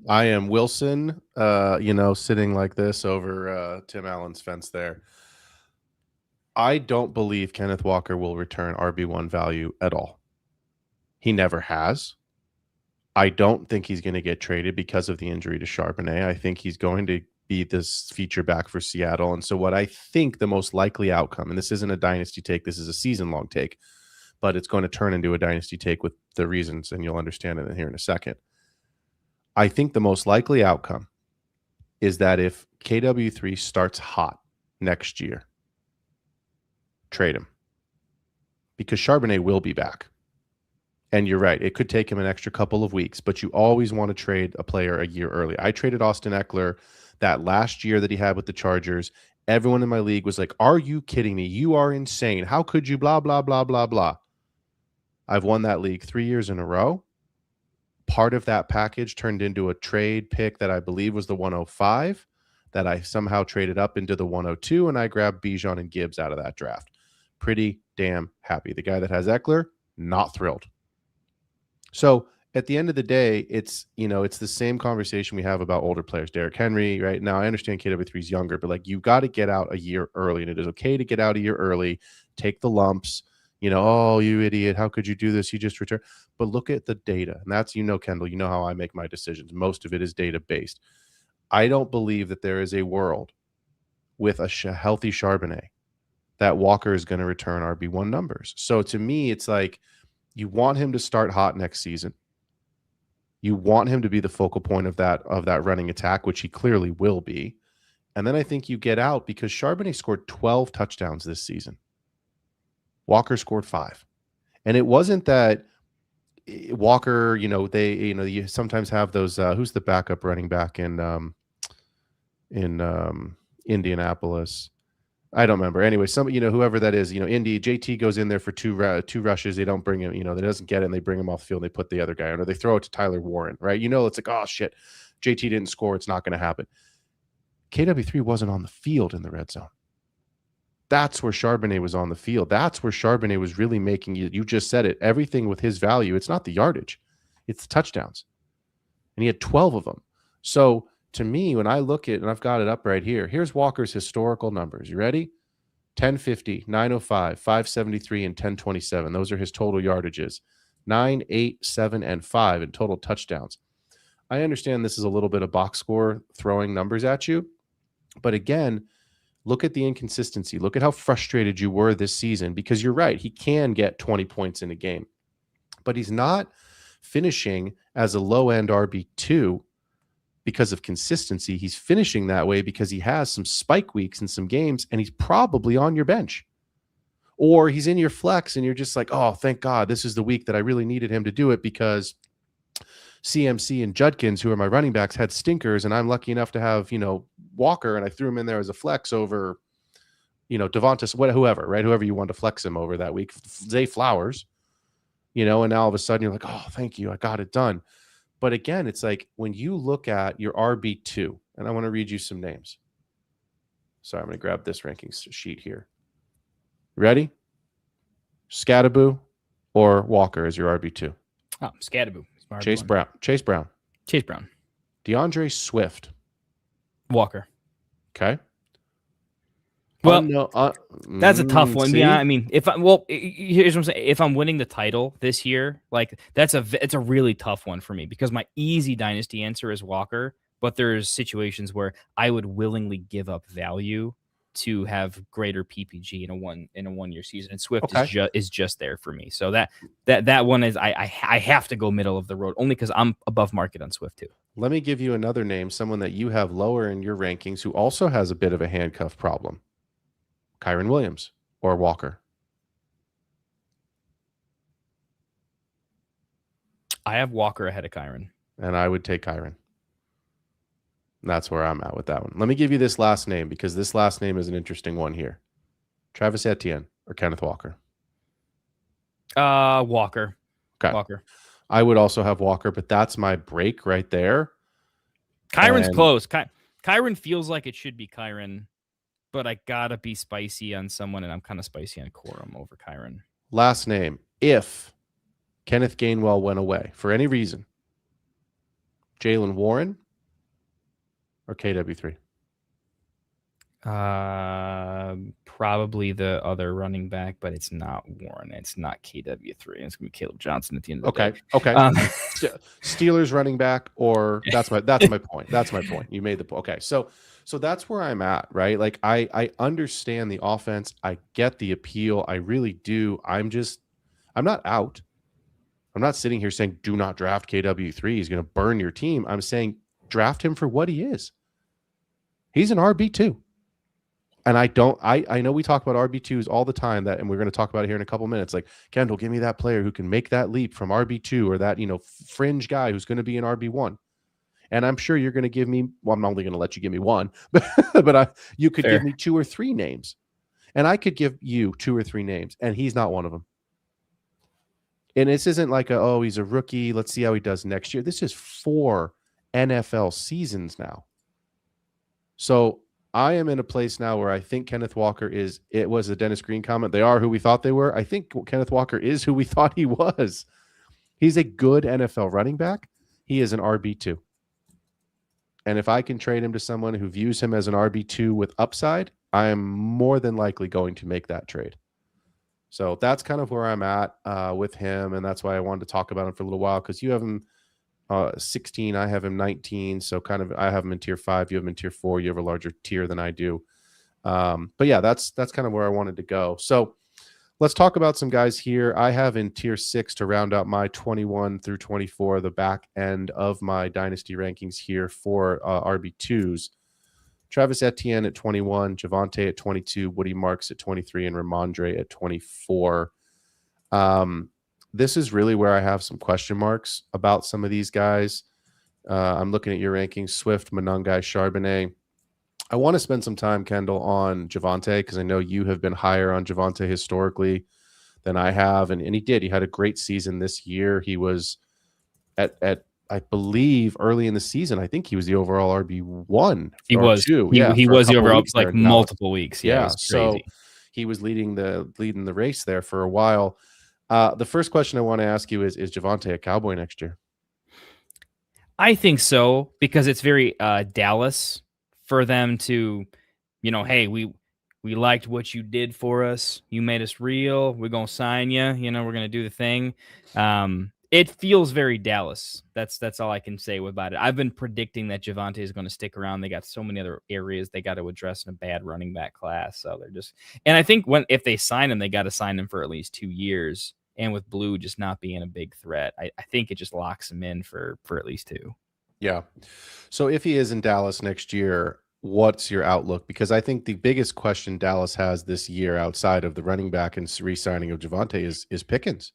am Wilson, sitting like this over Tim Allen's fence there. I don't believe Kenneth Walker will return RB1 value at all. He never has. I don't think he's going to get traded because of the injury to Charbonnet. I think he's going to be this feature back for Seattle. And so what I think the most likely outcome, and this isn't a dynasty take, this is a season-long take, but it's going to turn into a dynasty take with the reasons, and you'll understand it here in a second. I think the most likely outcome is that if KW3 starts hot next year, trade him because Charbonnet will be back. And you're right. It could take him an extra couple of weeks, but you always want to trade a player a year early. I traded Austin Eckler that last year that he had with the Chargers, everyone in my league was like, are you kidding me? You are insane. How could you blah, blah, blah, blah, blah. I've won that league 3 years in a row. Part of that package turned into a trade pick that I believe was the 105 that I somehow traded up into the 102, and I grabbed Bijan and Gibbs out of that draft. Pretty damn happy. The guy that has Eckler, not thrilled. So at the end of the day, it's the same conversation we have about older players. Derrick Henry, right now, I understand KW3 is younger, but like, you've got to get out a year early, and it is okay to get out a year early, take the lumps. Oh, you idiot, how could you do this? You just returned. But look at the data. And that's, Kendall, you know how I make my decisions. Most of it is data-based. I don't believe that there is a world with a healthy Charbonnet that Walker is going to return RB1 numbers. So to me, it's like, you want him to start hot next season. You want him to be the focal point of that running attack, which he clearly will be. And then I think you get out because Charbonnet scored 12 touchdowns this season. Walker scored 5. And it wasn't that Walker, you sometimes have those, who's the backup running back in Indianapolis? I don't remember. Anyway, whoever that is, Indy, JT goes in there for two rushes. They don't bring him, they doesn't get it, and they bring him off the field and they put the other guy on, or they throw it to Tyler Warren, right? It's like, oh shit, JT didn't score. It's not going to happen. KW3 wasn't on the field in the red zone. That's where Charbonnet was on the field. That's where Charbonnet was really making, you just said it, everything with his value. It's not the yardage, it's the touchdowns. And he had 12 of them. So to me, when I look at, and I've got it up right here, here's Walker's historical numbers. You ready? 1050, 905, 573, and 1027. Those are his total yardages. 9, 8, 7, and 5 in total touchdowns. I understand this is a little bit of box score throwing numbers at you. But again, look at the inconsistency. Look at how frustrated you were this season, because you're right. He can get 20 points in a game, but he's not finishing as a low-end RB2 because of consistency. He's finishing that way because he has some spike weeks in some games, and he's probably on your bench. Or he's in your flex, and you're just like, oh, thank God, this is the week that I really needed him to do it because CMC and Judkins, who are my running backs, had stinkers, and I'm lucky enough to have, Walker, and I threw him in there as a flex over, Devontae, whoever, right? Whoever you want to flex him over that week, Zay Flowers, and now all of a sudden you're like, oh, thank you, I got it done. But again, it's like when you look at your RB2, and I want to read you some names. Sorry, I'm going to grab this rankings sheet here. Ready? Scattaboo or Walker as your RB2?
Oh, Scattaboo.
Chase Brown. DeAndre Swift.
Walker.
Okay.
Well, that's a tough one.
See?
Yeah, I mean, here's what I'm saying. If I'm winning the title this year, like it's a really tough one for me because my easy dynasty answer is Walker, but there's situations where I would willingly give up value to have greater PPG in a 1 year season, and Swift is just there for me. So that one is I have to go middle of the road only because I'm above market on Swift too.
Let me give you another name, someone that you have lower in your rankings who also has a bit of a handcuff problem. Kyren Williams or Walker.
I have Walker ahead of Kyren.
And I would take Kyren. That's where I'm at with that one. Let me give you this last name because this last name is an interesting one here. Travis Etienne or Kenneth Walker?
Walker.
Okay.
Walker.
I would also have Walker, but that's my break right there.
Kyren's close. Kyren feels like it should be Kyren, but I gotta be spicy on someone, and I'm kind of spicy on Corum over Kyren.
Last name. If Kenneth Gainwell went away for any reason, Jaylen Warren or KW3?
Probably the other running back, but it's not Warren. It's not KW3. It's gonna be Caleb Johnson at the end of the day.
Okay. Steelers running back, or that's my point. That's my point. You made the point. Okay, so that's where I'm at, right? Like I understand the offense. I get the appeal. I really do. I'm not out. I'm not sitting here saying do not draft KW3. He's going to burn your team. I'm saying draft him for what he is. He's an RB2. And I know we talk about RB2s all the time, and we're going to talk about it here in a couple minutes. Like, Kendall, give me that player who can make that leap from RB2 or that, fringe guy who's going to be an RB1. And I'm sure you're going to give me, well, I'm only going to let you give me one, but you could give me 2 or 3 names. And I could give you 2 or 3 names, and he's not one of them. And this isn't like, he's a rookie. Let's see how he does next year. This is 4 NFL seasons now. So I am in a place now where I think Kenneth Walker is, it was a Dennis Green comment, they are who we thought they were. I think Kenneth Walker is who we thought he was. He's a good NFL running back. He is an RB2. And if I can trade him to someone who views him as an RB2 with upside, I am more than likely going to make that trade. So that's kind of where I'm at with him. And that's why I wanted to talk about him for a little while, because you have him 16, I have him 19. So kind of, I have him in tier 5, you have him in tier 4, you have a larger tier than I do. But yeah, that's kind of where I wanted to go. So let's talk about some guys here. I have in tier 6 to round out my 21 through 24, the back end of my dynasty rankings here for RB2s. Travis Etienne at 21, Javonte at 22, Woody Marks at 23, and Ramondre at 24. This is really where I have some question marks about some of these guys. I'm looking at your rankings: Swift, Monangai, Charbonnet. I want to spend some time, Kendall, on Javonte, because I know you have been higher on Javonte historically than I have, and he did. He had a great season this year. He was at I believe early in the season, I think he was the overall RB1.
He was. He was the overall like multiple weeks. Yeah,
so he was leading the race there for a while. The first question I want to ask you is Javonte a Cowboy next year?
I think so, because it's very Dallas for them to, hey, we liked what you did for us. You made us real. We're going to sign you. We're going to do the thing. It feels very Dallas. That's all I can say about it. I've been predicting that Javonte is going to stick around. They got so many other areas they got to address in a bad running back class. So they're just, and I think if they sign him, they got to sign him for at least 2 years. And with Blue just not being a big threat, I think it just locks him in for at least 2.
Yeah. So if he is in Dallas next year, what's your outlook? Because I think the biggest question Dallas has this year, outside of the running back and re-signing of Javonte, is Pickens.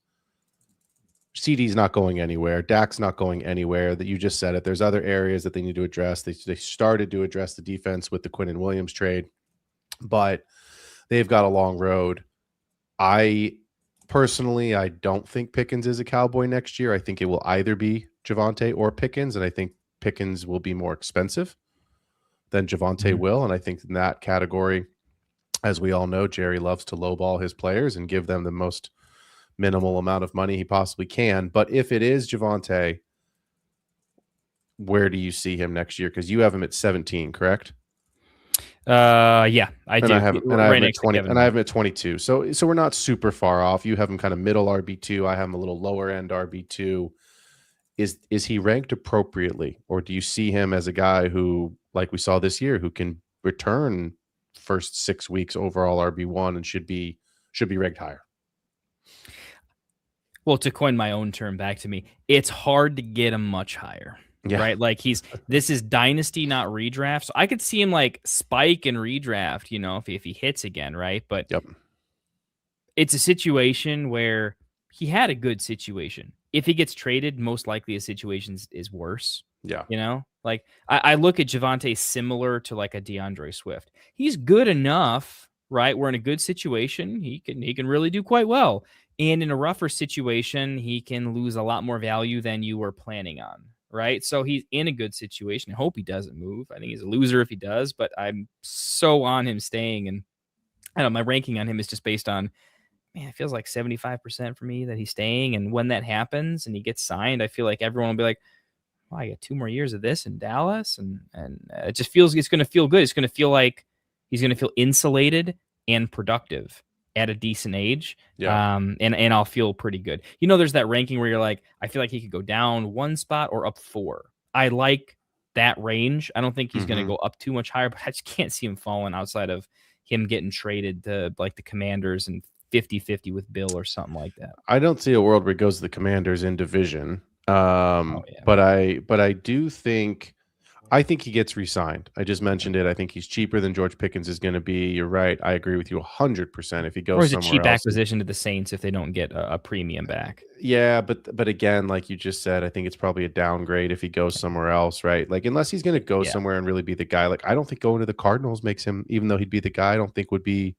CD's not going anywhere. Dak's not going anywhere. That you just said it. There's other areas that they need to address. They started to address the defense with the Quinnen Williams trade, but they've got a long road. Personally, I don't think Pickens is a Cowboy next year. I think it will either be Javonte or Pickens, and I think Pickens will be more expensive than Javonte will. And I think in that category, as we all know, Jerry loves to lowball his players and give them the most minimal amount of money he possibly can. But if it is Javonte, where do you see him next year? Because you have him at 17, correct?
Yeah, I do.
I have him at 20, and I have him at 22. So we're not super far off. You have him kind of middle RB2. I have him a little lower end RB2. Is he ranked appropriately, or do you see him as a guy who, like we saw this year, who can return first 6 weeks overall RB1 and should be ranked higher?
Well, to coin my own term back to me, it's hard to get him much higher. Yeah. Right? Like this is dynasty, not redraft. So I could see him like spike and redraft, if he hits again, right? But it's a situation where he had a good situation. If he gets traded, most likely his situation is worse.
Yeah.
Like I look at Javonte similar to like a DeAndre Swift. He's good enough, right? We're in a good situation. He can really do quite well. And in a rougher situation, he can lose a lot more value than you were planning on. Right. So he's in a good situation. I hope he doesn't move. I think he's a loser if he does, but I'm so on him staying. And I don't know, my ranking on him is just based on, man, it feels like 75% for me that he's staying. And when that happens and he gets signed, I feel like everyone will be like, well, I got 2 more years of this in Dallas. And it just feels, it's going to feel good. It's going to feel like he's going to feel insulated and productive at a decent age.
Yeah.
And I'll feel pretty good. There's that ranking where you're like, I feel like he could go down 1 spot or up 4. I like that range. I don't think he's going to go up too much higher, but I just can't see him falling outside of him getting traded to like the Commanders and 50-50 with Bill or something like that.
I don't see a world where he goes to the Commanders in division. But I do think I think he gets re-signed. I just mentioned it. I think he's cheaper than George Pickens is going to be. You're right. I agree with you 100%. If he goes
Or is it
somewhere
cheap
else,
acquisition to the Saints if they don't get a premium back?
yeah, but again, like you just said, I think it's probably a downgrade if he goes somewhere else, right? Like unless he's going to go
Yeah.
somewhere and really be the guy. Like I don't think going to the Cardinals makes him, even though he'd be the guy, I don't think would be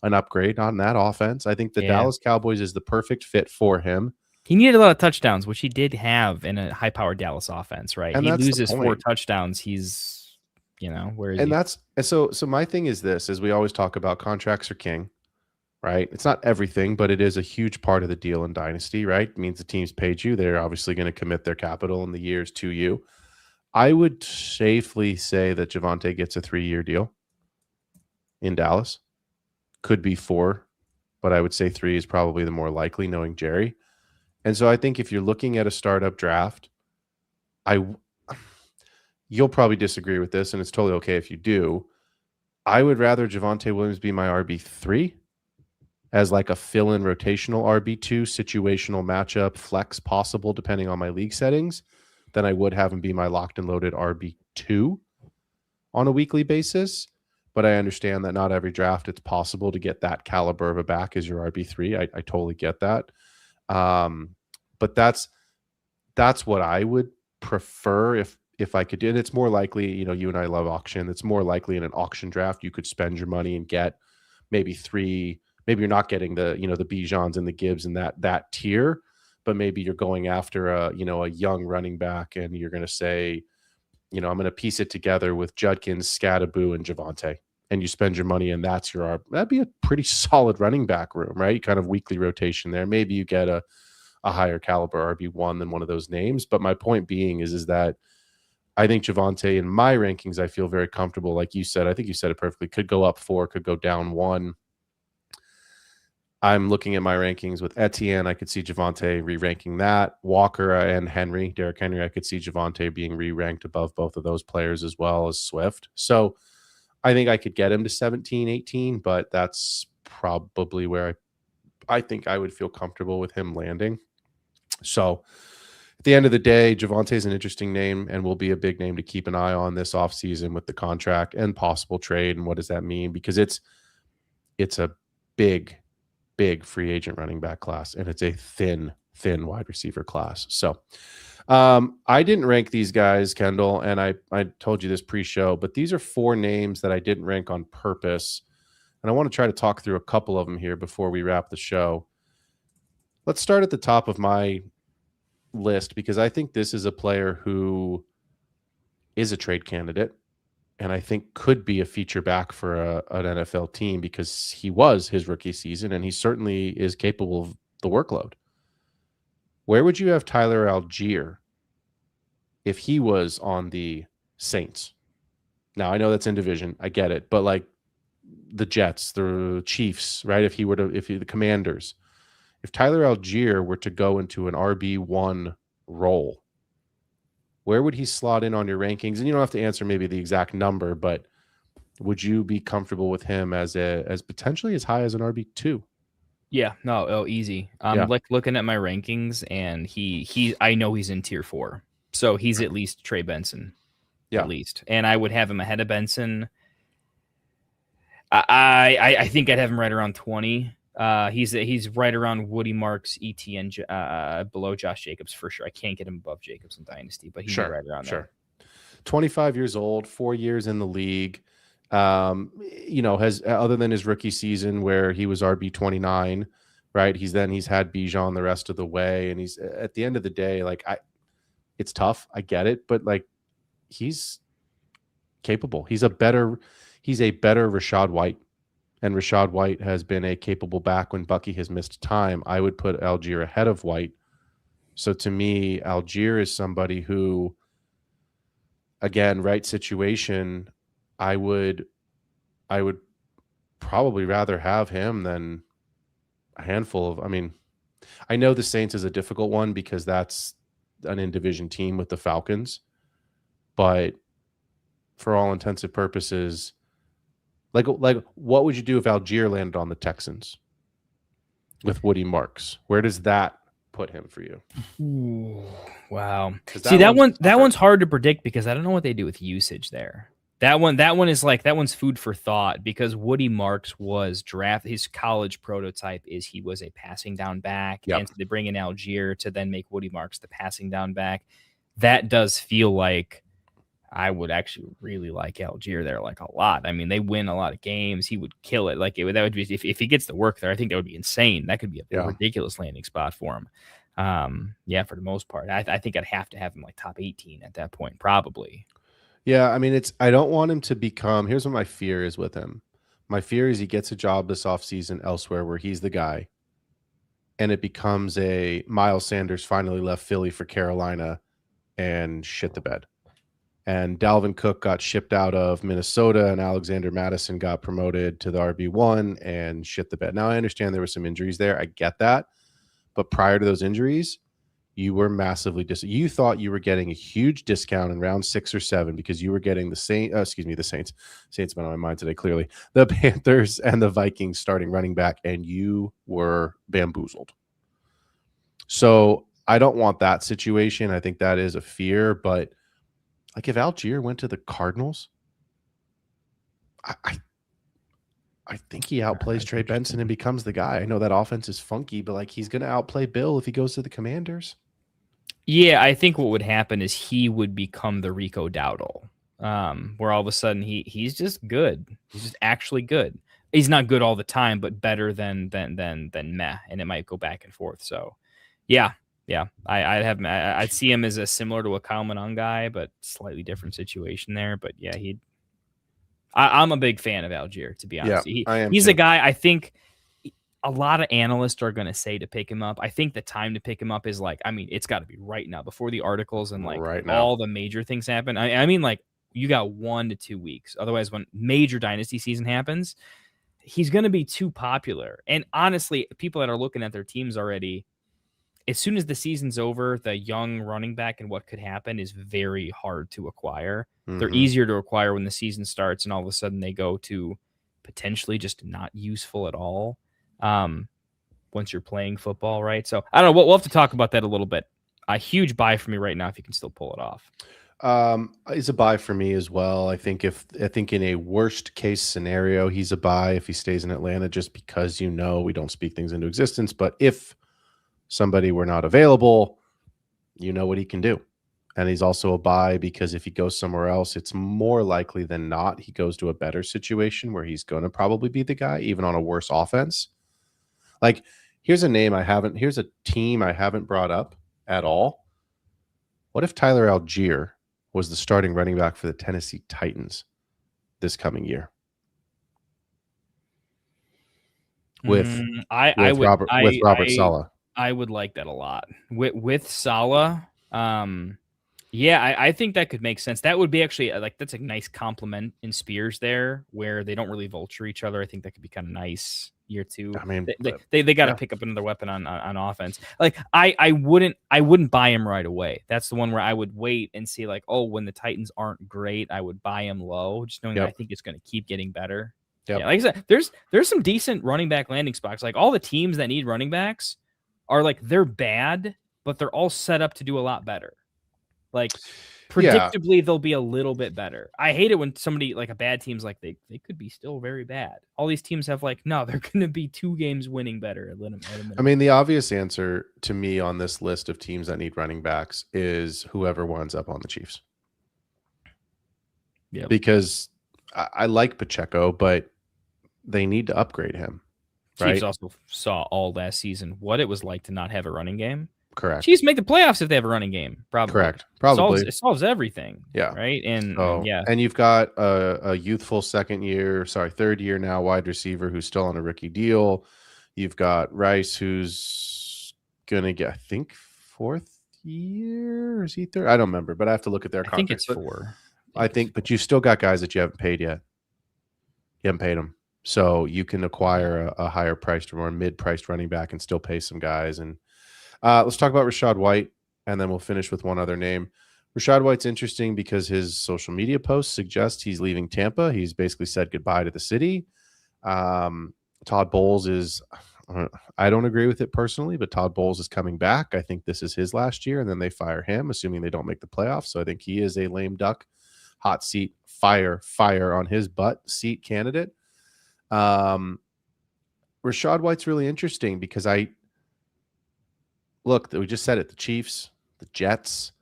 an upgrade on that offense. I think the
Yeah.
Dallas Cowboys is the perfect fit for him.
He needed a lot of touchdowns, which he did have in a high-powered Dallas offense, right?
And
He
that's the
loses 4
point.
touchdowns. He's, where is
And
he?
that's so my thing is this, as we always talk about, contracts are king, right? It's not everything, but it is a huge part of the deal in Dynasty, right? It means the team's paid you. They're obviously going to commit their capital in the years to you. I would safely say that Javonte gets a 3-year deal in Dallas. Could be 4, but I would say 3 is probably the more likely, knowing Jerry. And so I think if you're looking at a startup draft, you'll probably disagree with this, and it's totally okay if you do. I would rather Javonte Williams be my RB3 as like a fill-in rotational RB2, situational matchup, flex possible depending on my league settings, than I would have him be my locked and loaded RB2 on a weekly basis. But I understand that not every draft it's possible to get that caliber of a back as your RB3. I totally get that. But that's what I would prefer if I could do it. It's more likely, you and I love auction. It's more likely in an auction draft, you could spend your money and get maybe 3. Maybe you're not getting the, the Bijans and the Gibbs and that tier, but maybe you're going after a young running back and you're going to say, I'm going to piece it together with Judkins, Scadaboo, and Javonte. And you spend your money and that'd be a pretty solid running back room, right? Kind of weekly rotation there. Maybe you get a higher caliber RB1 than one of those names. But my point being is that I think Javonte in my rankings, I feel very comfortable. Like you said, I think you said it perfectly. Could go up 4, could go down 1. I'm looking at my rankings with Etienne. I could see Javonte re-ranking that. Walker and Derrick Henry, I could see Javonte being re-ranked above both of those players as well as Swift. So I think I could get him to 17, 18, but that's probably where I think I would feel comfortable with him landing. So at the end of the day, Javonte is an interesting name and will be a big name to keep an eye on this offseason with the contract and possible trade. And what does that mean? Because it's a big free agent running back class, and it's a thin wide receiver class. So I didn't rank these guys, Kendall, and I told you this pre-show, but these are 4 names that I didn't rank on purpose. And I want to try to talk through a couple of them here before we wrap the show. Let's start at the top of my list, because I think this is a player who is a trade candidate and I think could be a feature back for an NFL team, because he was his rookie season and he certainly is capable of the workload. Where would you have Tyler Algier if he was on the Saints? Now, I know that's in division. I get it. But like the Jets, the Chiefs, right? If the Commanders, if Tyler Algier were to go into an RB1 role, where would he slot in on your rankings? And you don't have to answer maybe the exact number, but would you be comfortable with him as potentially as high as an RB2?
Yeah, no, easy. Like looking at my rankings, and I know he's in tier 4, so he's at least Trey Benson, at least, and I would have him ahead of Benson. I think I'd have him right around 20. He's right around Woody Marks, ETN, below Josh Jacobs for sure. I can't get him above Jacobs in Dynasty, but he's right around there.
25 years old, 4 years in the league. Has, other than his rookie season where he was RB29, right? He's had Bijan the rest of the way, and he's at the end of the day, like it's tough. I get it, but like he's capable. He's a better Rachaad White. And Rachaad White has been a capable back when Bucky has missed time. I would put Algier ahead of White. So to me, Algier is somebody who, again, right situation, I would probably rather have him than a handful of. I mean, I know the Saints is a difficult one because that's an in-division team with the Falcons, but for all intents and purposes, like what would you do if Algier landed on the Texans with Woody Marks? Where does that put him for you?
Ooh. Wow.
'Cause
See, that
tougher.
one's hard to predict because I don't know what they do with usage there. That one is like, that one's food for thought because Woody Marks was his college prototype is he was a passing down back.
Yep.
And so they bring in Algier to then make Woody Marks the passing down back. That does feel like I would actually really like Algier there like a lot. I mean, they win a lot of games. He would kill it. Like that would be if he gets to work there, I think that would be insane. That could be a ridiculous landing spot for him. Yeah, for the most part, I think I'd have to have him like top 18 at that point, probably.
Yeah, I mean, I don't want him to become. Here's what my fear is with him. My fear is he gets a job this offseason elsewhere where he's the guy, and it becomes a Miles Sanders finally left Philly for Carolina and shit the bed. And Dalvin Cook got shipped out of Minnesota, and Alexander Madison got promoted to the RB1 and shit the bed. Now, I understand there were some injuries there. I get that. But prior to those injuries, you were massively you thought you were getting a huge discount in round 6 or 7 because you were getting the Saints. Saints been on my mind today, clearly. The Panthers and the Vikings starting running back, and you were bamboozled. So I don't want that situation. I think that is a fear, but like if Algier went to the Cardinals, I think he outplays Trey Benson and becomes the guy. I know that offense is funky, but like he's going to outplay Bill if he goes to the Commanders.
Yeah, I think what would happen is he would become the Rico Dowdle, where all of a sudden he's just good. He's just actually good. He's not good all the time, but better than meh, and it might go back and forth. So, yeah. I'd see him as similar to a Kyle Manon guy, but slightly different situation there. But yeah, I'm a big fan of Algier, to be honest.
Yeah,
he's a guy I think a lot of analysts are going to say to pick him up. I think the time to pick him up is like, I mean, it's got to be right now before the articles and like all the major things happen. I mean, like you got 1 to 2 weeks. Otherwise, when major dynasty season happens, he's going to be too popular. And honestly, people that are looking at their teams already, as soon as the season's over, the young running back and what could happen is very hard to acquire. Mm-hmm. They're easier to acquire when the season starts and all of a sudden they go to potentially just not useful at all once you're playing football, right? So I don't know. We'll have to talk about that a little bit. A huge buy for me right now if you can still pull it off.
It's a buy for me as well. I think in a worst case scenario, he's a buy if he stays in Atlanta just because we don't speak things into existence. But if somebody were not available, you know what he can do. And he's also a buy because if he goes somewhere else, it's more likely than not he goes to a better situation where he's going to probably be the guy, even on a worse offense. Like, here's a team I haven't brought up at all. What if Tyler Algier was the starting running back for the Tennessee Titans this coming year? With Robert Saleh.
I would like that a lot. With Saleh, I think that could make sense. That would be actually that's a nice compliment in Spears there, where they don't really vulture each other. I think that could be kind of nice year 2. I mean, they got to pick up another weapon on offense. Like I wouldn't buy him right away. That's the one where I would wait and see when the Titans aren't great, I would buy him low, just knowing that I think it's going to keep getting better. Yep. Yeah, like I said, there's some decent running back landing spots. Like all the teams that need running backs are they're bad, but they're all set up to do a lot better. Like predictably, they'll be a little bit better. I hate it when somebody a bad team's they could be still very bad. All these teams have no, they're going to be 2 games winning better.
I mean, the obvious answer to me on this list of teams that need running backs is whoever winds up on the Chiefs. Yeah, because I like Pacheco, but they need to upgrade him.
Chiefs also saw all last season what it was like to not have a running game.
Correct.
Chiefs make the playoffs if they have a running game. Probably.
Correct. Probably.
It solves everything.
Yeah.
Right. And
and you've got a youthful third year now wide receiver who's still on a rookie deal. You've got Rice who's gonna get, I think, 4th year. Or is he 3rd? I don't remember, but I have to look at their contract.
I think it's 4.
But you've still got guys that you haven't paid yet. You haven't paid them. So you can acquire a higher priced or more mid-priced running back and still pay some guys. And let's talk about Rachaad White, and then we'll finish with one other name. Rachaad White's interesting because his social media posts suggest he's leaving Tampa. He's basically said goodbye to the city. Todd Bowles is I don't agree with it personally, but Todd Bowles is coming back. I think this is his last year, and then they fire him, assuming they don't make the playoffs. So I think he is a lame duck, hot seat, fire on his butt seat candidate. Rashad White's really interesting because we just said it, the Chiefs, the Jets,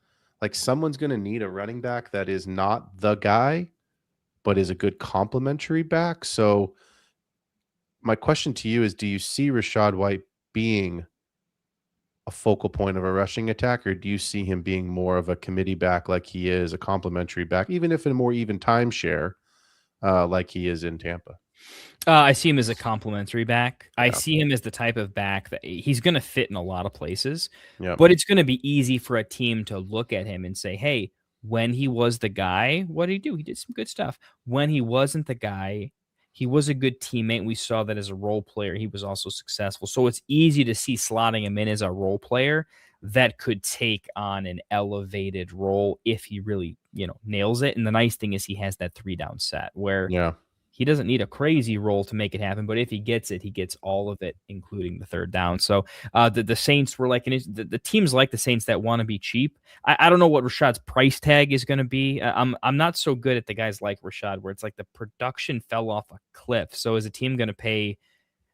like someone's going to need a running back that is not the guy, but is a good complementary back. So my question to you is, do you see Rashad White being a focal point of a rushing attack, or do you see him being more of a committee back like he is, a complementary back, even if in a more even timeshare like he is in Tampa?
I see him as a complimentary back. I
Yeah.
see him as the type of back that he's going to fit in a lot of places,
Yep.
but it's going to be easy for a team to look at him and say, hey, when he was the guy, what did he do? He did some good stuff. When he wasn't the guy, he was a good teammate. We saw that as a role player. He was also successful. So it's easy to see slotting him in as a role player that could take on an elevated role if he really, nails it. And the nice thing is he has that 3-down set where he doesn't need a crazy role to make it happen, but if he gets it, he gets all of it, including the 3rd down. So the Saints were like, the teams like the Saints that want to be cheap. I don't know what Rashad's price tag is going to be. I'm not so good at the guys like Rashad, where it's like the production fell off a cliff. So is a team going to pay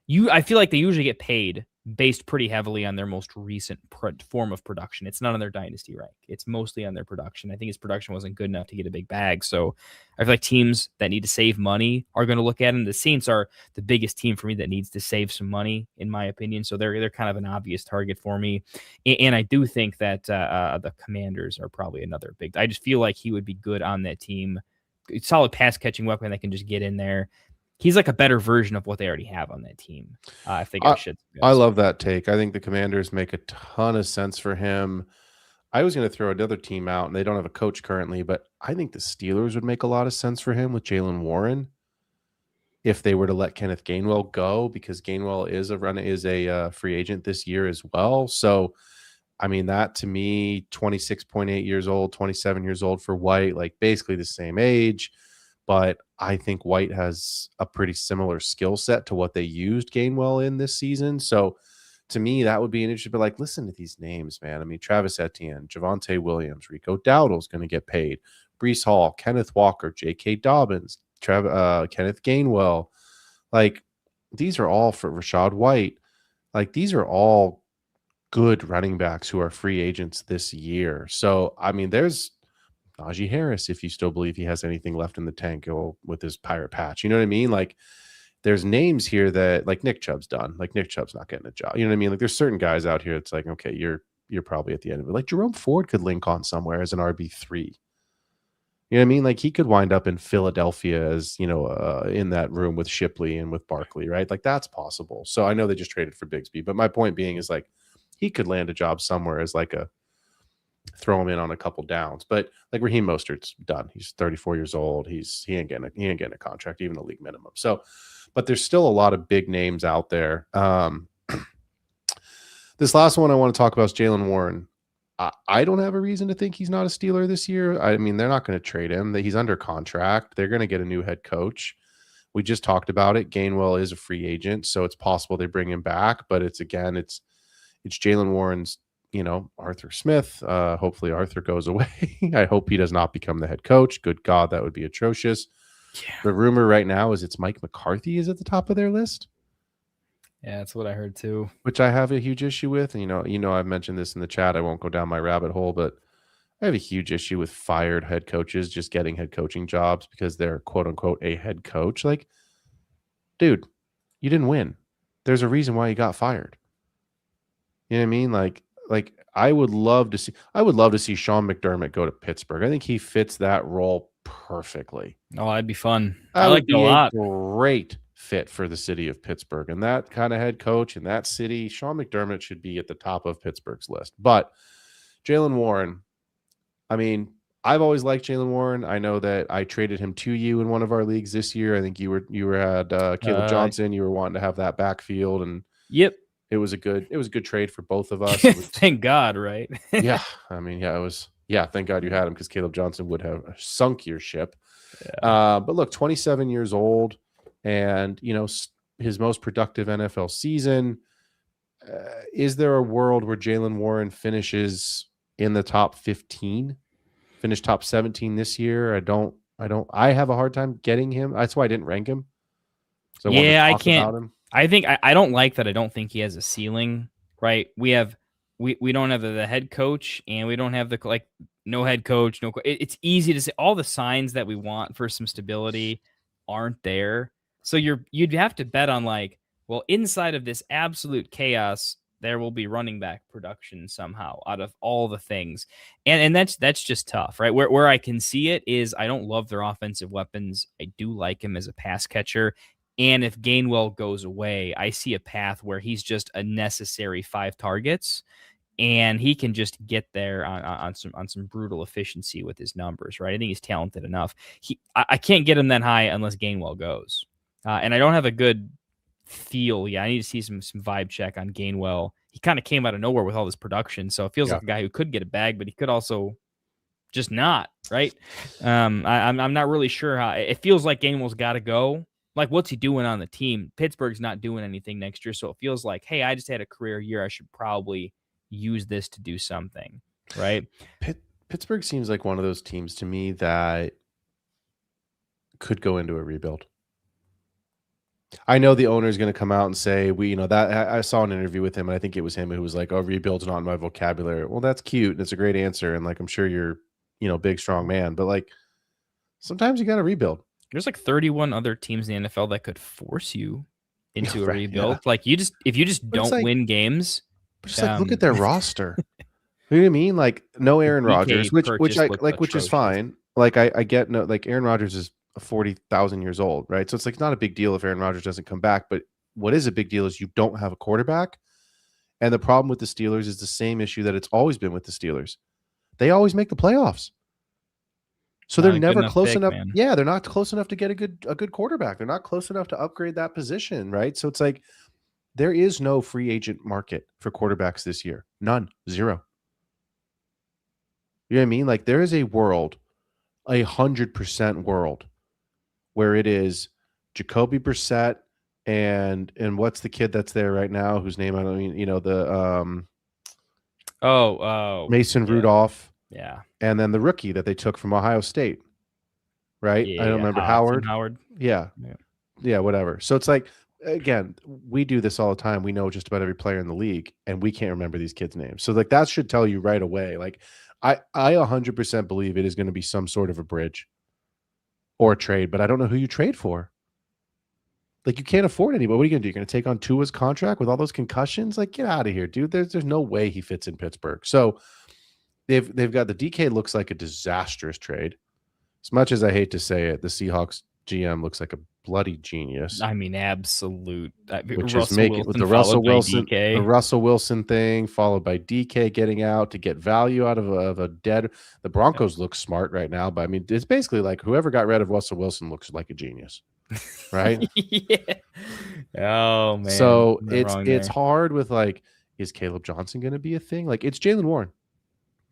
you? I feel like they usually get paid based pretty heavily on their most recent form of production. It's not on their dynasty rank. It's mostly on their production. I think his production wasn't good enough to get a big bag. So I feel like teams that need to save money are going to look at him. The Saints are the biggest team for me that needs to save some money, in my opinion. So they're kind of an obvious target for me. And I do think that the Commanders are probably another big. I just feel like he would be good on that team. Solid pass catching weapon that can just get in there. He's like a better version of what they already have on that team. I think I
love that take. I think the Commanders make a ton of sense for him. I was going to throw another team out, and they don't have a coach currently, but I think the Steelers would make a lot of sense for him with Jaylen Warren if they were to let Kenneth Gainwell go, because Gainwell is a free agent this year as well. So, I mean, that to me, 26.8 years old, 27 years old for White, like basically the same age. But I think White has a pretty similar skill set to what they used Gainwell in this season. So to me, that would be an interesting, but like, listen to these names, man. I mean, Travis Etienne, Javonte Williams, Rico Dowdle's going to get paid. Breece Hall, Kenneth Walker, J.K. Dobbins, Kenneth Gainwell. Like, these are all for Rashad White. Like, these are all good running backs who are free agents this year. So, I mean, there's Najee Harris, if you still believe he has anything left in the tank with his pirate patch. You know what I mean? Like, there's names here that, like, Nick Chubb's done. Like, Nick Chubb's not getting a job. You know what I mean? Like, there's certain guys out here. It's like, okay, you're probably at the end of it. Like, Jerome Ford could link on somewhere as an RB3. You know what I mean? Like, he could wind up in Philadelphia as, in that room with Shipley and with Barkley, right? Like, that's possible. So I know they just traded for Bigsby, but my point being is, like, he could land a job somewhere as like a throw him in on a couple downs. But like Raheem Mostert's done. He's 34 years old. He ain't getting a contract, even a league minimum. So, but there's still a lot of big names out there. This last one I want to talk about is Jaylen Warren. I don't have a reason to think he's not a Steeler this year. I mean, they're not going to trade him. He's under contract. They're going to get a new head coach. We just talked about it. Gainwell is a free agent, so it's possible they bring him back. But it's Jaylen Warren's, Arthur Smith. Hopefully Arthur goes away. I hope he does not become the head coach. Good God, that would be atrocious. Yeah. The rumor right now is it's Mike McCarthy is at the top of their list.
Yeah, that's what I heard too.
Which I have a huge issue with. And, I've mentioned this in the chat. I won't go down my rabbit hole, but I have a huge issue with fired head coaches just getting head coaching jobs because they're quote unquote a head coach. Like, dude, you didn't win. There's a reason why you got fired. You know what I mean? Like I would love to see Sean McDermott go to Pittsburgh. I think he fits that role perfectly.
Oh, that'd be fun.
I like it a lot. Great fit for the city of Pittsburgh, and that kind of head coach in that city, Sean McDermott should be at the top of Pittsburgh's list. But Jaylen Warren, I mean, I've always liked Jaylen Warren. I know that I traded him to you in one of our leagues this year. I think you had Caleb Johnson. You were wanting to have that backfield, and
yep.
It was a good trade for both of us.
Thank God, right?
Yeah. I mean, yeah, it was. Yeah, thank God you had him because Caleb Johnson would have sunk your ship. Yeah. But look, 27 years old, and his most productive NFL season. Is there a world where Jaylen Warren finishes in the top 15, finish top 17 this year? I have a hard time getting him. That's why I didn't rank him. So
yeah, I
talk
can't.
about him.
I think I don't like that. I don't think he has a ceiling, right? We don't have the head coach, and we don't have the no head coach. It's easy to say all the signs that we want for some stability aren't there. So you'd have to bet on well, inside of this absolute chaos, there will be running back production somehow out of all the things. And that's just tough, right? Where I can see it is I don't love their offensive weapons. I do like him as a pass catcher. And if Gainwell goes away, I see a path where he's just a necessary 5 targets, and he can just get there on some brutal efficiency with his numbers, right? I think he's talented enough. I can't get him that high unless Gainwell goes, and I don't have a good feel. Yeah, I need to see some vibe check on Gainwell. He kind of came out of nowhere with all this production, so it feels like a guy who could get a bag, but he could also just not, right? I'm not really sure how it feels like Gainwell's got to go. Like, what's he doing on the team? Pittsburgh's not doing anything next year, so it feels like, hey, I just had a career year. I should probably use this to do something, right?
Pittsburgh seems like one of those teams to me that could go into a rebuild. I know the owner is going to come out and say, I saw an interview with him, and I think it was him who was like, oh, rebuild's not in my vocabulary. Well, that's cute, and it's a great answer, and I'm sure you're, big, strong man, but sometimes you got to rebuild.
There's 31 other teams in the NFL that could force you into a rebuild. Yeah. If you just don't win games,
but just look at their roster. You know what I mean? No Aaron Rodgers, which is fine. I get Aaron Rodgers is 40,000 years old, right? So it's not a big deal if Aaron Rodgers doesn't come back. But what is a big deal is you don't have a quarterback. And the problem with the Steelers is the same issue that it's always been with the Steelers. They always make the playoffs. So they're never close enough. Man. Yeah, they're not close enough to get a good quarterback. They're not close enough to upgrade that position, right? So it's there is no free agent market for quarterbacks this year. None. Zero. You know what I mean? There is a world, 100% world, where it is Jacoby Brissett and what's the kid that's there right now whose name I don't mean, Mason Rudolph.
Yeah.
And then the rookie that they took from Ohio State, right?
Yeah,
I don't remember Howard.
Yeah,
whatever. So it's again, we do this all the time. We know just about every player in the league, and we can't remember these kids' names. So that should tell you right away. I 100% believe it is going to be some sort of a bridge or a trade, but I don't know who you trade for. You can't afford anybody. What are you going to do? You're going to take on Tua's contract with all those concussions? Get out of here, dude. There's no way he fits in Pittsburgh. So they've got the DK looks like a disastrous trade. As much as I hate to say it, the Seahawks GM looks like a bloody genius.
I mean, absolute.
Which is making with the Russell Wilson thing, followed by DK getting out to get value out of a dead. The Broncos look smart right now, but I mean, it's basically whoever got rid of Russell Wilson looks like a genius, right?
Yeah. Oh man.
So it's hard with is Caleb Johnson going to be a thing? It's Jaylen Warren.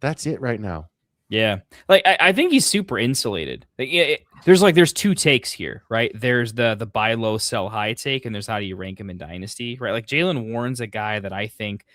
That's it right now.
Yeah. I think he's super insulated. There's 2 takes here, right? There's the buy low, sell high take, and there's how do you rank him in Dynasty, right? Jaylen Warren's a guy that I think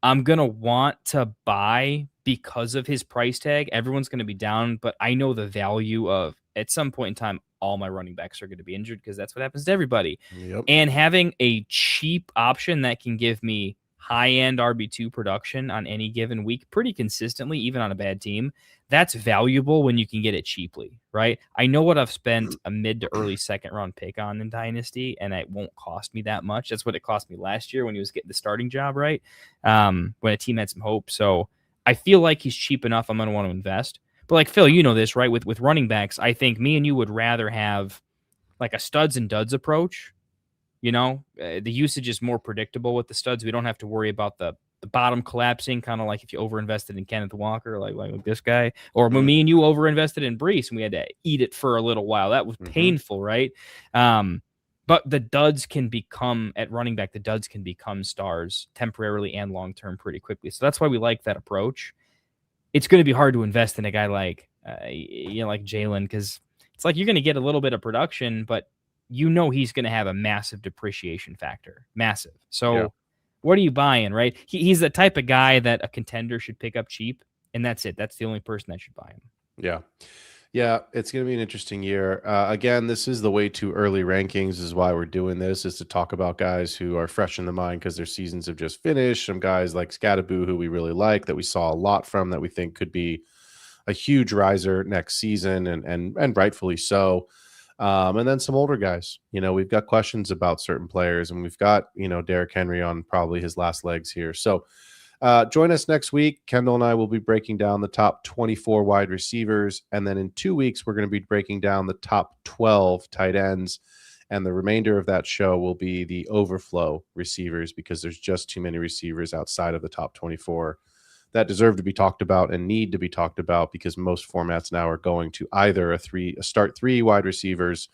I'm going to want to buy because of his price tag. Everyone's going to be down, but I know the value of at some point in time, all my running backs are going to be injured because that's what happens to everybody.
Yep.
And having a cheap option that can give me high-end RB2 production on any given week pretty consistently, even on a bad team, that's valuable when you can get it cheaply, right? I know what I've spent a mid to early second-round pick on in Dynasty, and it won't cost me that much. That's what it cost me last year when he was getting the starting job, right? When a team had some hope. So I feel like he's cheap enough I'm going to want to invest. But Phil, you know this, right? With running backs, I think me and you would rather have a studs and duds approach. The usage is more predictable with the studs. We don't have to worry about the bottom collapsing, kind of like if you overinvested in Kenneth Walker, like this guy, or when me and you overinvested in Brees and we had to eat it for a little while. That was painful, right? But the duds can become, at running back, the duds can become stars temporarily and long-term pretty quickly. So that's why we like that approach. It's going to be hard to invest in a guy like Jaylen, because it's you're going to get a little bit of production, but you know he's going to have a massive depreciation factor. Massive. So what are you buying, right? He's the type of guy that a contender should pick up cheap, and that's it. That's the only person that should buy him.
Yeah. Yeah, it's going to be an interesting year. Again, this is the way too early rankings is why we're doing this, is to talk about guys who are fresh in the mind because their seasons have just finished. Some guys like Scattaboo, who we really like, that we saw a lot from, that we think could be a huge riser next season, and rightfully so. And then some older guys. We've got questions about certain players, and we've got, Derrick Henry on probably his last legs here. So join us next week. Kendall and I will be breaking down the top 24 wide receivers. And then in 2 weeks, we're going to be breaking down the top 12 tight ends. And the remainder of that show will be the overflow receivers, because there's just too many receivers outside of the top 24 that deserve to be talked about and need to be talked about, because most formats now are going to either a start 3 wide receivers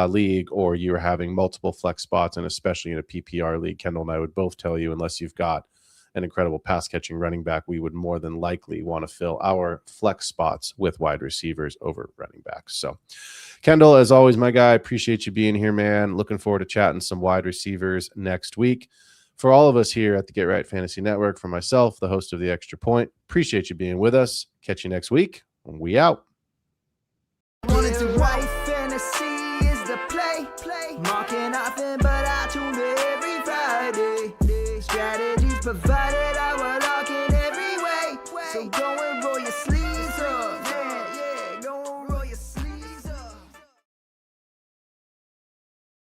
league, or you're having multiple flex spots. And especially in a PPR league, Kendall and I would both tell you, unless you've got an incredible pass catching running back, we would more than likely want to fill our flex spots with wide receivers over running backs. So Kendall, as always, my guy, appreciate you being here, man. Looking forward to chatting some wide receivers next week. For all of us here at the Get Right Fantasy Network, for myself, the host of The Extra Point, appreciate you being with us. Catch you next week. We out.
Wanted to write fantasy.